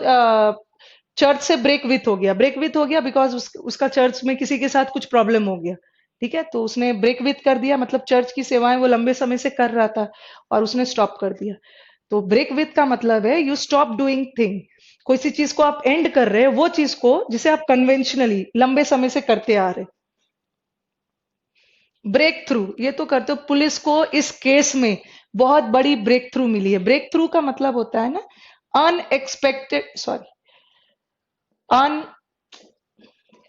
चर्च से ब्रेक विथ हो गया, ब्रेक विथ हो गया बिकॉज उसका चर्च में किसी के साथ कुछ प्रॉब्लम हो गया, ठीक है, तो उसने ब्रेक विथ कर दिया, मतलब चर्च की सेवाएं वो लंबे समय से कर रहा था और उसने स्टॉप कर दिया। तो ब्रेक विथ का मतलब है यू स्टॉप डूइंग थिंग। कोई सी चीज को आप एंड कर रहे हैं, वो चीज को जिसे आप कन्वेंशनली लंबे समय से करते आ रहे। ब्रेक थ्रू ये तो करते हो, पुलिस को इस केस में बहुत बड़ी ब्रेक थ्रू मिली है। ब्रेक थ्रू का मतलब होता है ना अनएक्सपेक्टेड, सॉरी,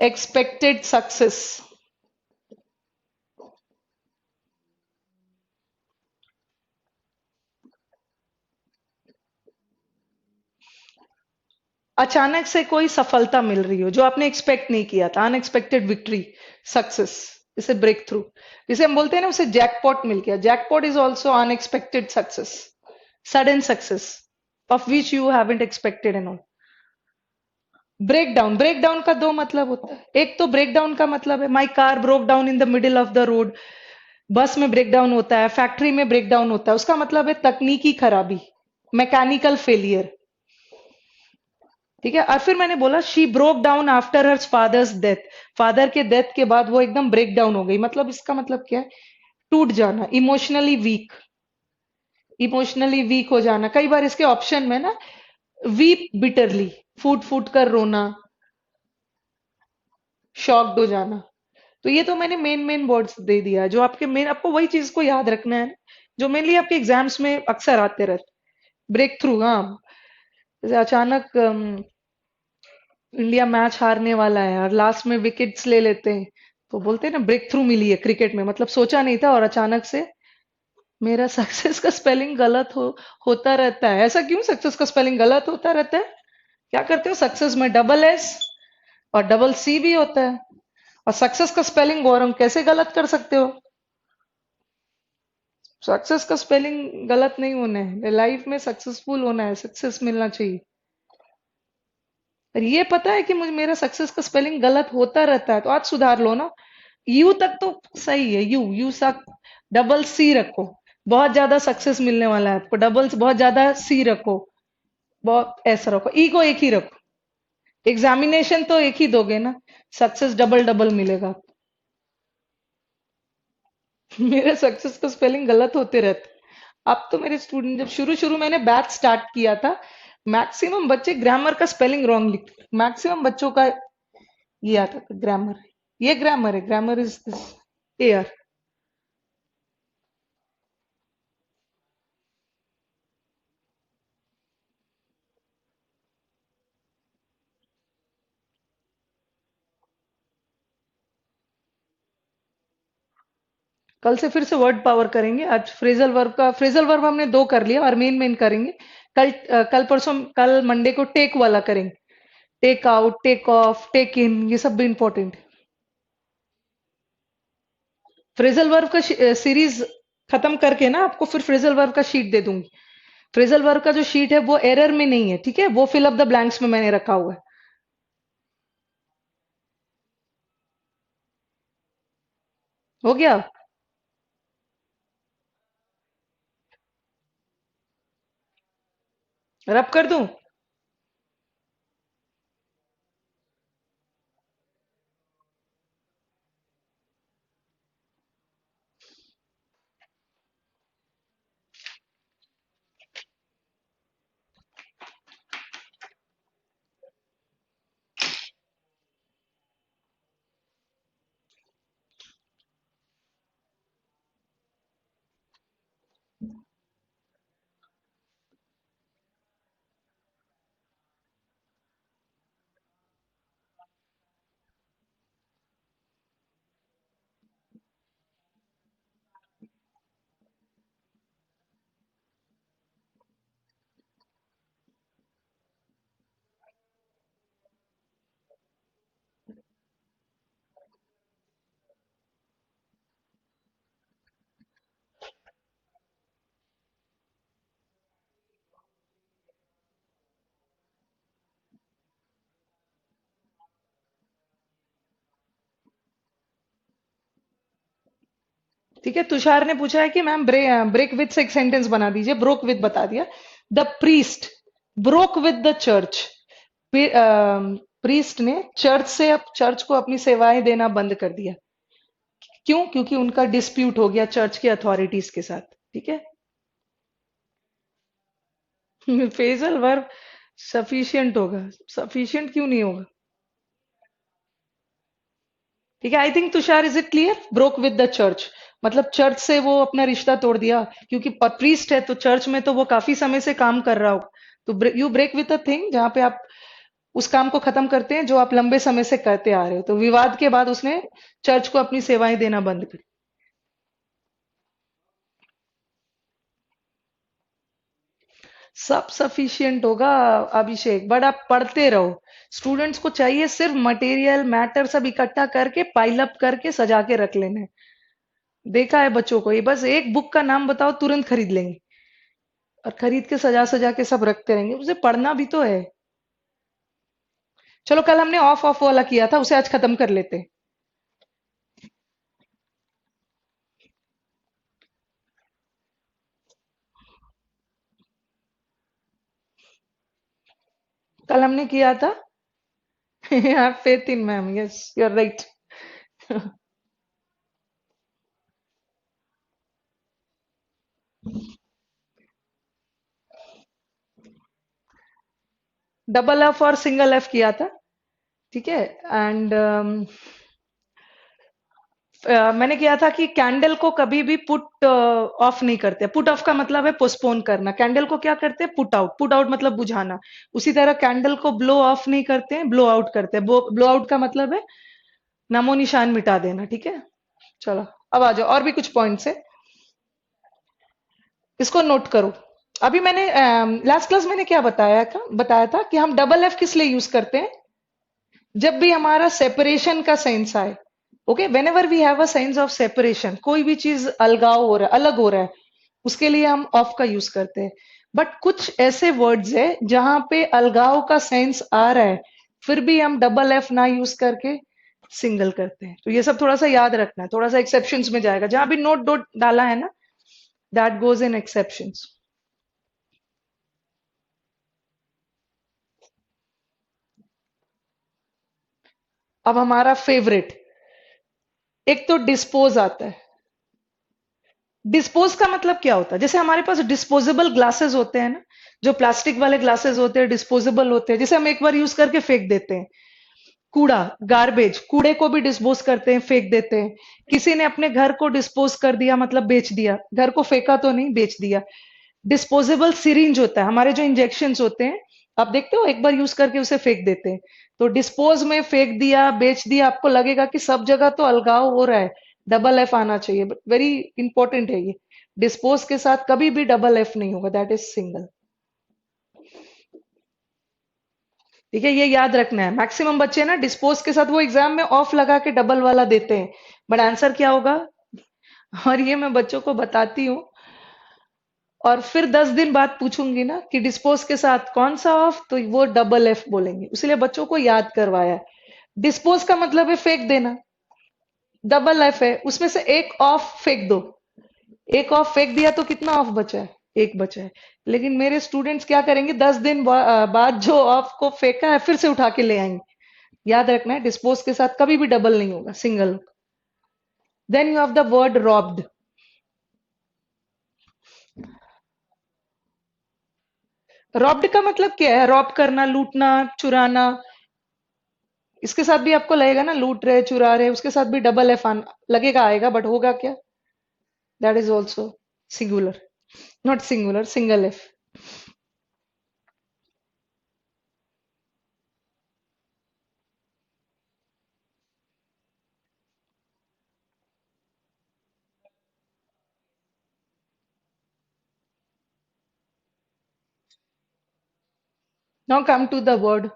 अनएक्सपेक्टेड सक्सेस। अचानक से कोई सफलता मिल रही हो जो आपने एक्सपेक्ट नहीं किया था, अनएक्सपेक्टेड विक्ट्री, सक्सेस, इसे ब्रेक थ्रू। जिसे हम बोलते हैं ना, उसे जैकपॉट मिल गया। Jackpot is also unexpected success, sudden success of which you haven't expected and all. Break down, break down का दो मतलब होता है। एक तो ब्रेक डाउन का मतलब है my car broke down in the middle of the road, बस में ब्रेक डाउन होता है, फैक्ट्री में ब्रेक डाउन होता है, उसका मतलब है तकनीकी खराबी, मैकेनिकल फेलियर। ठीक है, और फिर मैंने बोला she broke down after her father's death, father के डेथ के बाद वो एकदम ब्रेक डाउन हो गई। मतलब इसका मतलब क्या है, टूट जाना, इमोशनली वीक, इमोशनली वीक हो जाना। कई बार इसके ऑप्शन में ना वीप बिटरली, फूट फूट कर रोना, शॉक्ड हो जाना। तो ये तो मैंने मेन मेन वर्ड्स दे दिया जो आपके मेन, आपको वही चीज को याद रखना है जो मेनली आपके एग्जाम्स में अक्सर आते रहते। ब्रेक थ्रू, हाँ, जैसे अचानक इंडिया मैच हारने वाला है और लास्ट में विकेट्स ले लेते हैं, तो बोलते हैं ना ब्रेक थ्रू मिली है क्रिकेट में, मतलब सोचा नहीं था और अचानक से। मेरा सक्सेस का स्पेलिंग गलत होता रहता है। ऐसा क्यों सक्सेस का स्पेलिंग गलत होता रहता है? क्या करते हो, सक्सेस में डबल एस और डबल सी भी होता है, और सक्सेस का स्पेलिंग और हम कैसे गलत कर सकते हो? सक्सेस का स्पेलिंग गलत नहीं होना है, लाइफ में सक्सेसफुल होना है, सक्सेस मिलना चाहिए। और ये पता है कि मुझे मेरा सक्सेस का स्पेलिंग गलत होता रहता है, तो आज सुधार लो ना। यू तक तो सही है, you you suck, double C रखो, बहुत ज्यादा सक्सेस मिलने वाला है आपको, डबल बहुत ज्यादा सी रखो, बहुत ऐसा रखो, ई को एक ही रखो। एग्जामिनेशन तो एक ही दोगे ना, सक्सेस डबल डबल मिलेगा। मेरे सक्सेस का स्पेलिंग गलत होते रहते। अब तो मेरे स्टूडेंट, जब शुरू शुरू मैंने बैच स्टार्ट किया था, मैक्सिमम बच्चे ग्रामर का स्पेलिंग रॉन्ग लिखते, मैक्सिमम बच्चों का ये आता था ग्रामर, ये ग्रामर है, ग्रामर इज दिस एयर। कल से फिर से वर्ड पावर करेंगे। आज फ्रेजल वर्ब का, फ्रेजल वर्ब हमने दो कर लिया और मेन मेन करेंगे। कल परसों, कल मंडे को टेक वाला करेंगे। Take out, take off, take in, ये सब भी इंपॉर्टेंट है। फ्रेजल वर्ब का सीरीज खत्म करके ना आपको फिर फ्रेजल वर्ब का शीट दे दूंगी। फ्रेजल वर्ब का जो शीट है वो एरर में नहीं है, ठीक है, वो फिल अप द ब्लैंक्स में मैंने रखा हुआ है। हो गया? रब कर दूं? ठीक है, तुषार ने पूछा है कि मैम ब्रेक विथ से एक सेंटेंस बना दीजिए। ब्रोक विथ बता दिया। The priest broke with the church, priest ने चर्च से, अब चर्च को अपनी सेवाएं देना बंद कर दिया। क्यों? क्योंकि उनका डिस्प्यूट हो गया चर्च के अथॉरिटीज के साथ। ठीक है। फेजल वर्ब सफिशिएंट होगा। सफिशिएंट क्यों नहीं होगा? ठीक है। I think Tushar, is it clear? Broke with the church मतलब चर्च से वो अपना रिश्ता तोड़ दिया, क्योंकि प्रीस्ट है तो चर्च में तो वो काफी समय से काम कर रहा होगा। तो you break with a thing जहां पे आप उस काम को खत्म करते हैं जो आप लंबे समय से करते आ रहे हो। तो विवाद के बाद उसने चर्च को अपनी सेवाएं देना बंद कर। सब सफिशिएंट होगा अभिषेक, बट आप पढ़ते रहो। स्टूडेंट्स को चाहिए सिर्फ मटेरियल मैटर सब इकट्ठा करके पाइल अप करके सजा के रख लेना है। देखा है बच्चों को, ये बस एक बुक का नाम बताओ तुरंत खरीद लेंगे, और खरीद के सजा सजा के सब रखते रहेंगे। उसे पढ़ना भी तो है। चलो, कल हमने ऑफ ऑफ वाला किया था, उसे आज खत्म कर लेते हैं। कल हमने किया था। Have faith in ma'am, yes you are right. Double F और सिंगल एफ किया था। ठीक है। एंड मैंने किया था कि कैंडल को कभी भी पुट ऑफ नहीं करते। पुट ऑफ का मतलब है पोस्टपोन करना। कैंडल को क्या करते हैं? Put out. पुट आउट मतलब बुझाना। उसी तरह कैंडल को ब्लो ऑफ नहीं करते हैं, ब्लो आउट करते हैं। ब्लो आउट का मतलब है नामो निशान मिटा देना। ठीक है। चलो, अब आ जाओ, और भी कुछ पॉइंट्स है, इसको नोट करो। अभी मैंने लास्ट क्लास मैंने क्या बताया था कि हम डबल एफ किस लिए यूज करते हैं? जब भी हमारा सेपरेशन का सेंस आए। Okay, whenever we have a sense of separation, कोई भी चीज अलगाव हो रहा है, अलग हो रहा है, उसके लिए हम ऑफ का यूज करते हैं। बट कुछ ऐसे वर्ड्स है जहां पे अलगाव का सेंस आ रहा है, फिर भी हम डबल एफ ना यूज करके सिंगल करते हैं। तो ये सब थोड़ा सा याद रखना है, थोड़ा सा एक्सेप्शंस में जाएगा। जहां भी नोट डोट डाला है ना, दैट गोज इन एक्सेप्शंस। अब हमारा फेवरेट, एक तो डिस्पोज आता है। डिस्पोज का मतलब क्या होता है? जैसे हमारे पास डिस्पोजेबल ग्लासेस होते हैं ना, जो प्लास्टिक वाले ग्लासेस होते हैं, डिस्पोजेबल होते हैं, जिसे हम एक बार यूज करके फेंक देते हैं। कूड़ा, गार्बेज, कूड़े को भी डिस्पोज करते हैं, फेंक देते हैं। किसी ने अपने घर को डिस्पोज कर दिया मतलब बेच दिया, घर को फेंका तो नहीं, बेच दिया। डिस्पोजेबल सिरिंज होता है, हमारे जो इंजेक्शन होते हैं, आप देखते हो एक बार यूज करके उसे फेंक देते हैं। तो डिस्पोज में फेंक दिया, बेच दिया, आपको लगेगा कि सब जगह तो अलगाव हो रहा है, डबल एफ आना चाहिए, बट वेरी इंपॉर्टेंट है ये। डिस्पोज के साथ कभी भी डबल एफ नहीं होगा, दैट इज सिंगल। ठीक है, ये याद रखना है। मैक्सिमम बच्चे ना डिस्पोज के साथ वो एग्जाम में ऑफ लगा के डबल वाला देते हैं, बट आंसर क्या होगा? और ये मैं बच्चों को बताती हूँ, और फिर 10 दिन बाद पूछूंगी ना कि डिस्पोज के साथ कौन सा ऑफ, तो वो डबल एफ बोलेंगे। इसलिए बच्चों को याद करवाया है। डिस्पोज का मतलब है फेंक देना, डबल एफ है, उसमें से एक ऑफ फेंक दो। एक ऑफ फेंक दिया तो कितना ऑफ बचा है? एक बचा है। लेकिन मेरे स्टूडेंट्स क्या करेंगे, 10 दिन बाद जो ऑफ को फेंका है फिर से उठा के ले आएंगे। याद रखना है, डिस्पोज के साथ कभी भी डबल नहीं होगा, single. Then you have the word robbed. Robbed का मतलब क्या है? रॉब करना, लूटना, चुराना। इसके साथ भी आपको लगेगा ना, लूट रहे, चुरा रहे, उसके साथ भी डबल एफ लगेगा, आएगा, बट होगा क्या? That is also singular. Not singular, single F. Now come to the word.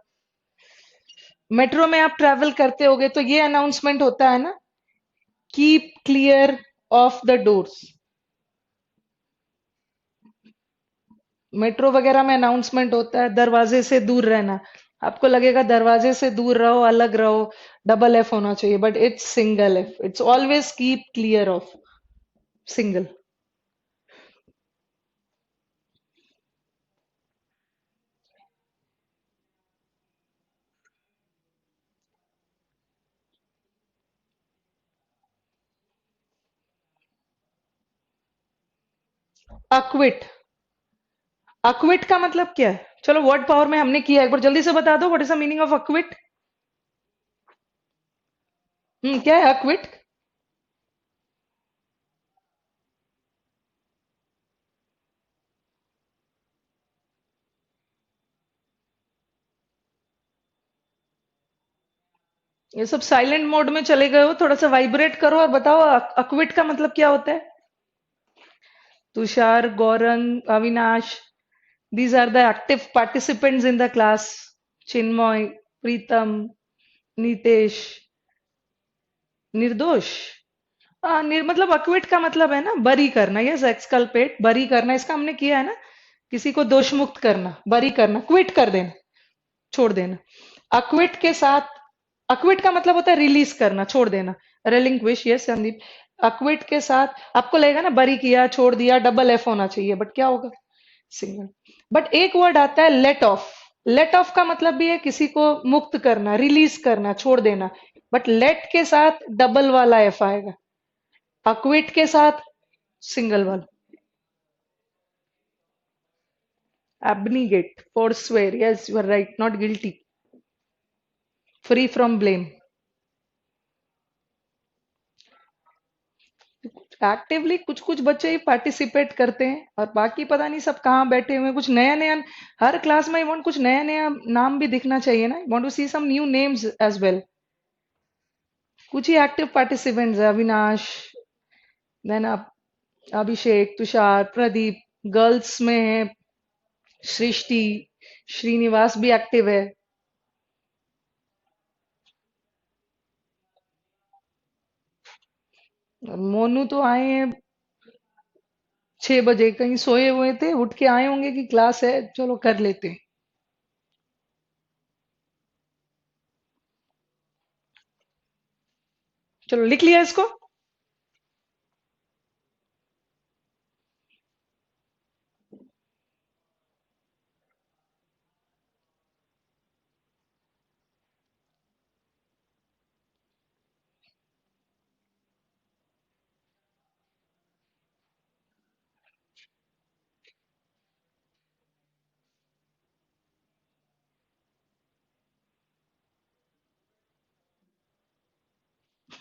Metro में आप ट्रेवल करते होगे तो ये अनाउंसमेंट होता है ना, keep clear of the doors. Metro वगैरह में अनाउंसमेंट होता है दरवाजे से दूर रहना। आपको लगेगा दरवाजे से दूर रहो, अलग रहो, डबल एफ होना चाहिए, but it's single F. It's always keep clear of, single. Acquit. Acquit का मतलब क्या है? चलो वर्ड पावर में हमने किया, एक बार जल्दी से बता दो, what is the meaning of acquit? क्या है अक्विट? ये सब साइलेंट मोड में चले गए हो, थोड़ा सा वाइब्रेट करो और बताओ अक्विट का मतलब क्या होता है? Tushar, Gaurang, Avinash, these are the active participants in the class. Chinmoy, Preetam, Nitesh, निर्दोष। मतलब अक्विट का मतलब है ना बरी करना, यस, एक्सकल्पेट, बरी करना, इसका हमने किया है ना, किसी को दोष मुक्त करना, बरी करना, क्विट कर देना, छोड़ देना। अक्विट के साथ, अक्विट का मतलब होता है रिलीज करना, छोड़ देना, रेलिंक्विश, यस संदीप। अक्विट के साथ आपको लगेगा ना बरी किया, छोड़ दिया, डबल एफ होना चाहिए, बट क्या होगा? सिंगल। बट एक वर्ड आता है लेट ऑफ। लेट ऑफ का मतलब भी है किसी को मुक्त करना, रिलीज करना, छोड़ देना, बट लेट के साथ डबल वाला एफ आएगा, अक्विट के साथ सिंगल वाला। abnegate, forswear, yes, you are right, not guilty, free from blame। Actively कुछ कुछ बच्चे ही पार्टिसिपेट करते हैं और बाकी पता नहीं सब कहाँ बैठे हुए हैं, कुछ नया नया। हर क्लास में आई वांट कुछ नया नया नाम भी दिखना चाहिए ना, want to see some new names as well. कुछ ही एक्टिव पार्टिसिपेंट्स है, अविनाश, देन अभिषेक, तुषार, प्रदीप, गर्ल्स में है सृष्टि, श्रीनिवास भी एक्टिव है। और मोनू तो आए हैं 6 बजे, कहीं सोए हुए थे, उठ के आए होंगे कि क्लास है, चलो कर लेते हैं। चलो लिख लिया इसको।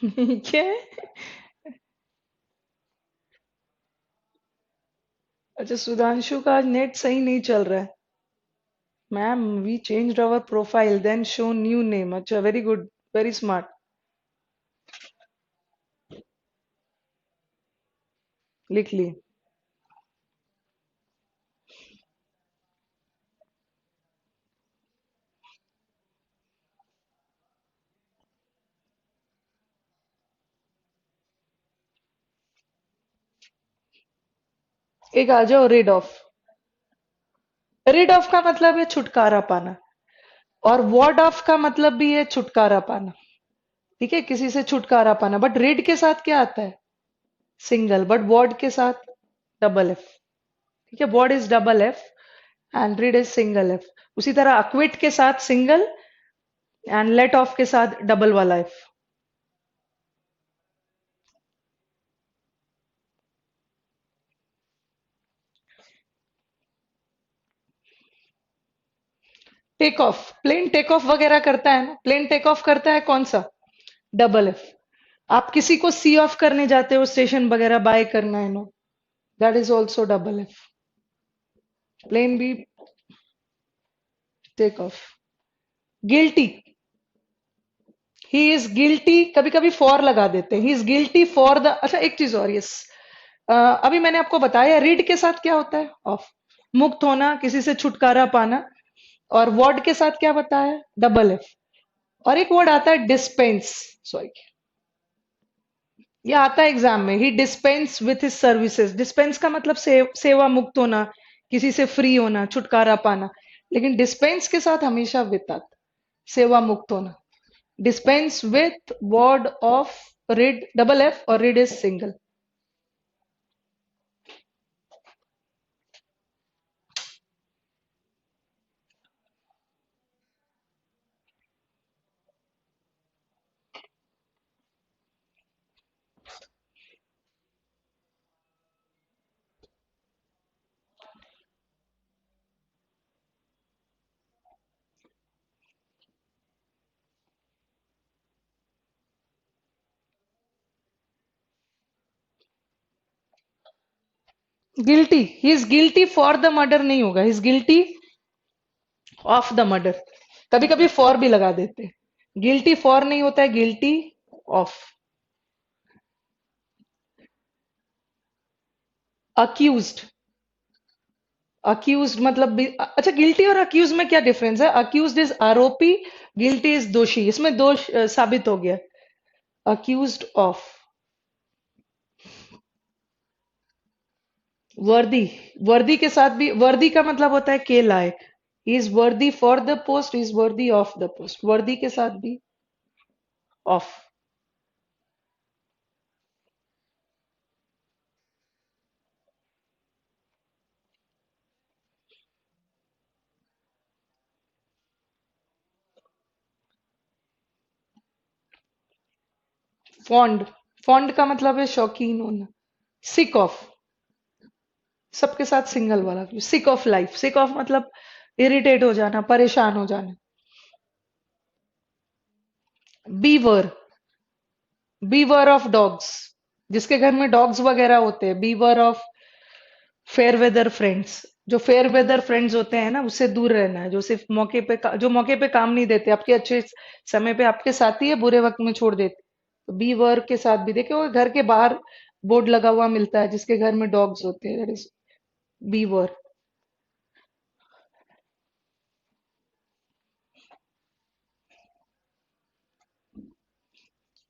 क्या है? अच्छा, सुधांशु का आज नेट सही नहीं चल रहा है। Ma'am, we changed our profile then show new name. अच्छा, वेरी गुड, वेरी स्मार्ट। लिख लिए। एक आ जाओ, रिड ऑफ। रिड ऑफ का मतलब है छुटकारा पाना, और वॉर्ड ऑफ का मतलब भी है छुटकारा पाना। ठीक है, किसी से छुटकारा पाना, बट रिड के साथ क्या आता है? सिंगल, बट वॉर्ड के साथ डबल एफ। ठीक है, ward is double F and read is single F. उसी तरह अक्विट के साथ सिंगल एंड लेट ऑफ के साथ डबल वाला F. Take off, plane take off वगैरह करता है ना, प्लेन टेक ऑफ करता है कौन सा? Double F. आप किसी को सी ऑफ करने जाते हो स्टेशन वगैरह, बाय करना है no, that is also double F. Plane भी take off. Guilty, he is guilty, कभी कभी फॉर लगा देते हैं, he is guilty for the. अच्छा एक चीज और, यस, अभी मैंने आपको बताया रीड के साथ क्या होता है? ऑफ, मुक्त होना, किसी से छुटकारा पाना। और वर्ड के साथ क्या बताया? Double F. और एक वर्ड आता है डिस्पेंस, सॉरी, ये आता है एग्जाम में, he dispense with his services. Dispense का मतलब सेवा मुक्त होना, किसी से फ्री होना, छुटकारा पाना, लेकिन डिस्पेंस के साथ हमेशा विथ आता, सेवा मुक्त होना। Dispense with word of read double F, और read is single. Guilty, he is guilty for the murder नहीं होगा, he is guilty of the murder. कभी कभी फॉर भी लगा देते हैं, गिल्टी फॉर नहीं होता है, गिल्टी ऑफ। अक्यूज्ड, अक्यूज्ड मतलब अच्छा, गिल्टी और अक्यूज में क्या डिफरेंस है? अक्यूज्ड इज आरोपी, गिल्टी इज दोषी, इसमें दोष साबित हो गया। अक्यूज्ड ऑफ, वर्दी, वर्दी के साथ भी, वर्दी का मतलब होता है के लायक। Is worthy for the post, is worthy of the post, worthy के साथ भी ऑफ। फॉन्ड, फॉन्ड का मतलब है शौकीन होना। सिक ऑफ, सबके साथ सिंगल वाला, sick of life, sick of मतलब इरिटेट हो जाना, परेशान हो जाना। बीवर, बीवर ऑफ डॉग्स, जिसके घर में डॉग्स वगैरह होते हैं, beaver of fair weather friends. जो फेयर वेदर फ्रेंड्स होते हैं ना, उससे दूर रहना है, जो सिर्फ मौके पे जो मौके पे काम नहीं देते, आपके अच्छे समय पे आपके साथी है, बुरे वक्त में छोड़ देते। तो बी वर्क के साथ भी देखिए, वो घर के बाहर बोर्ड लगा हुआ मिलता है, जिसके घर में डॉग्स होते हैं, दैट इज बी वर्क।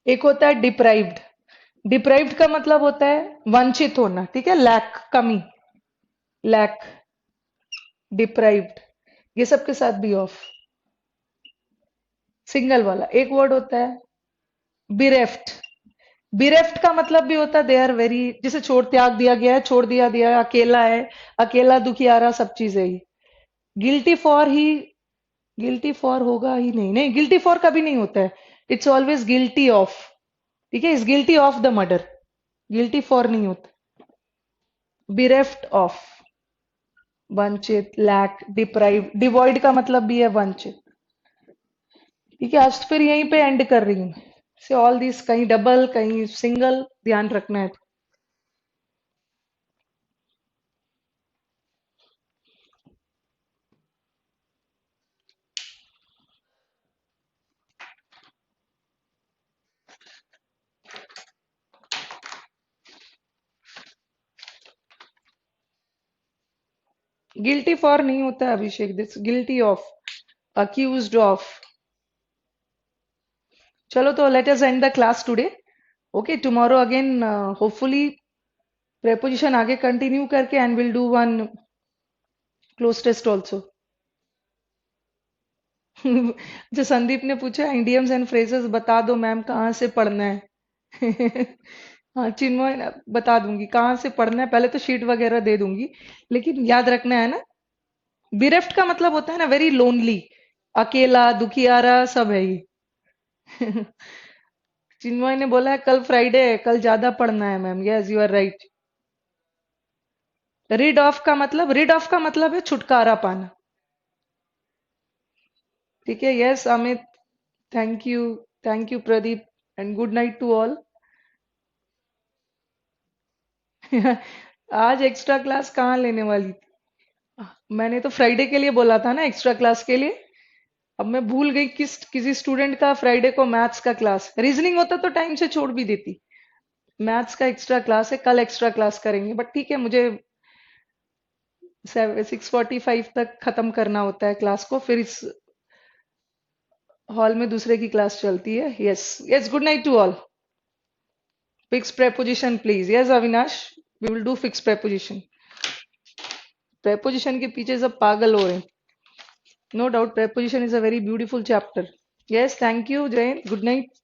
एक होता है डिप्राइव्ड, डिप्राइव्ड का मतलब होता है वंचित होना, ठीक है, लैक, कमी, लैक, डिप्राइव्ड, ये सब के साथ भी ऑफ। सिंगल वाला एक वर्ड होता है बिरेफ्ट, बिरेफ्ट का मतलब भी होता है दे आर वेरी, जिसे छोड़, त्याग दिया गया है, छोड़ दिया दिया है, अकेला है, अकेला दुखियारा, सब चीजें ही। गिल्टी फॉर ही, गिल्टी फॉर होगा ही नहीं, नहीं गिल्टी फॉर कभी नहीं होता है, इट्स ऑलवेज गिल्टी ऑफ, ठीक है, is guilty of the murder, guilty for नहीं होता। बिरेफ्ट ऑफ, वंचित, लैक, डिप्राइव, डिवॉइड का मतलब भी है वंचित। ठीक है, आज फिर यहीं पे एंड कर रही हूँ। से ऑल दिस, कहीं डबल कहीं सिंगल, ध्यान रखना है। गिल्टी फॉर नहीं होता है Abhishek, this guilty of, accused of. चलो तो let us end the class today. Okay, tomorrow again, hopefully preposition आगे कंटिन्यू करके, and will do one cloze test also. जो संदीप ने पूछा इंडियम्स एंड फ्रेजेस बता दो मैम, कहाँ से पढ़ना है? हाँ चिन्मय, बता दूंगी कहाँ से पढ़ना है, पहले तो शीट वगैरह दे दूंगी, लेकिन याद रखना है ना। बिरेफ्ट का मतलब होता है ना वेरी लोनली, अकेला दुखियारा सब है ये। चिन्मय ने बोला है कल फ्राइडे है, कल ज्यादा पढ़ना है ma'am, yes you are right. Read off का मतलब, रीड ऑफ का मतलब है छुटकारा पाना। ठीक है, yes Amit, thank you, thank you Pradeep, and good night to all. आज एक्स्ट्रा क्लास कहाँ लेने वाली थी? मैंने तो फ्राइडे के लिए बोला था ना एक्स्ट्रा क्लास के लिए। अब मैं भूल गई किसी स्टूडेंट का फ्राइडे को मैथ्स का क्लास, रीजनिंग होता तो टाइम से छोड़ भी देती। मैथ्स का एक्स्ट्रा क्लास है, कल एक्स्ट्रा क्लास करेंगे, बट ठीक है, मुझे 6:45 तक खत्म करना होता है क्लास को, फिर इस हॉल में दूसरे की क्लास चलती है। Yes, yes, good night to all. Fix preposition please, yes Avinash, we will do fix preposition। preposition के पीछे सब पागल हो रहे हैं। No doubt preposition is a very beautiful chapter. Yes, thank you Jay, good night.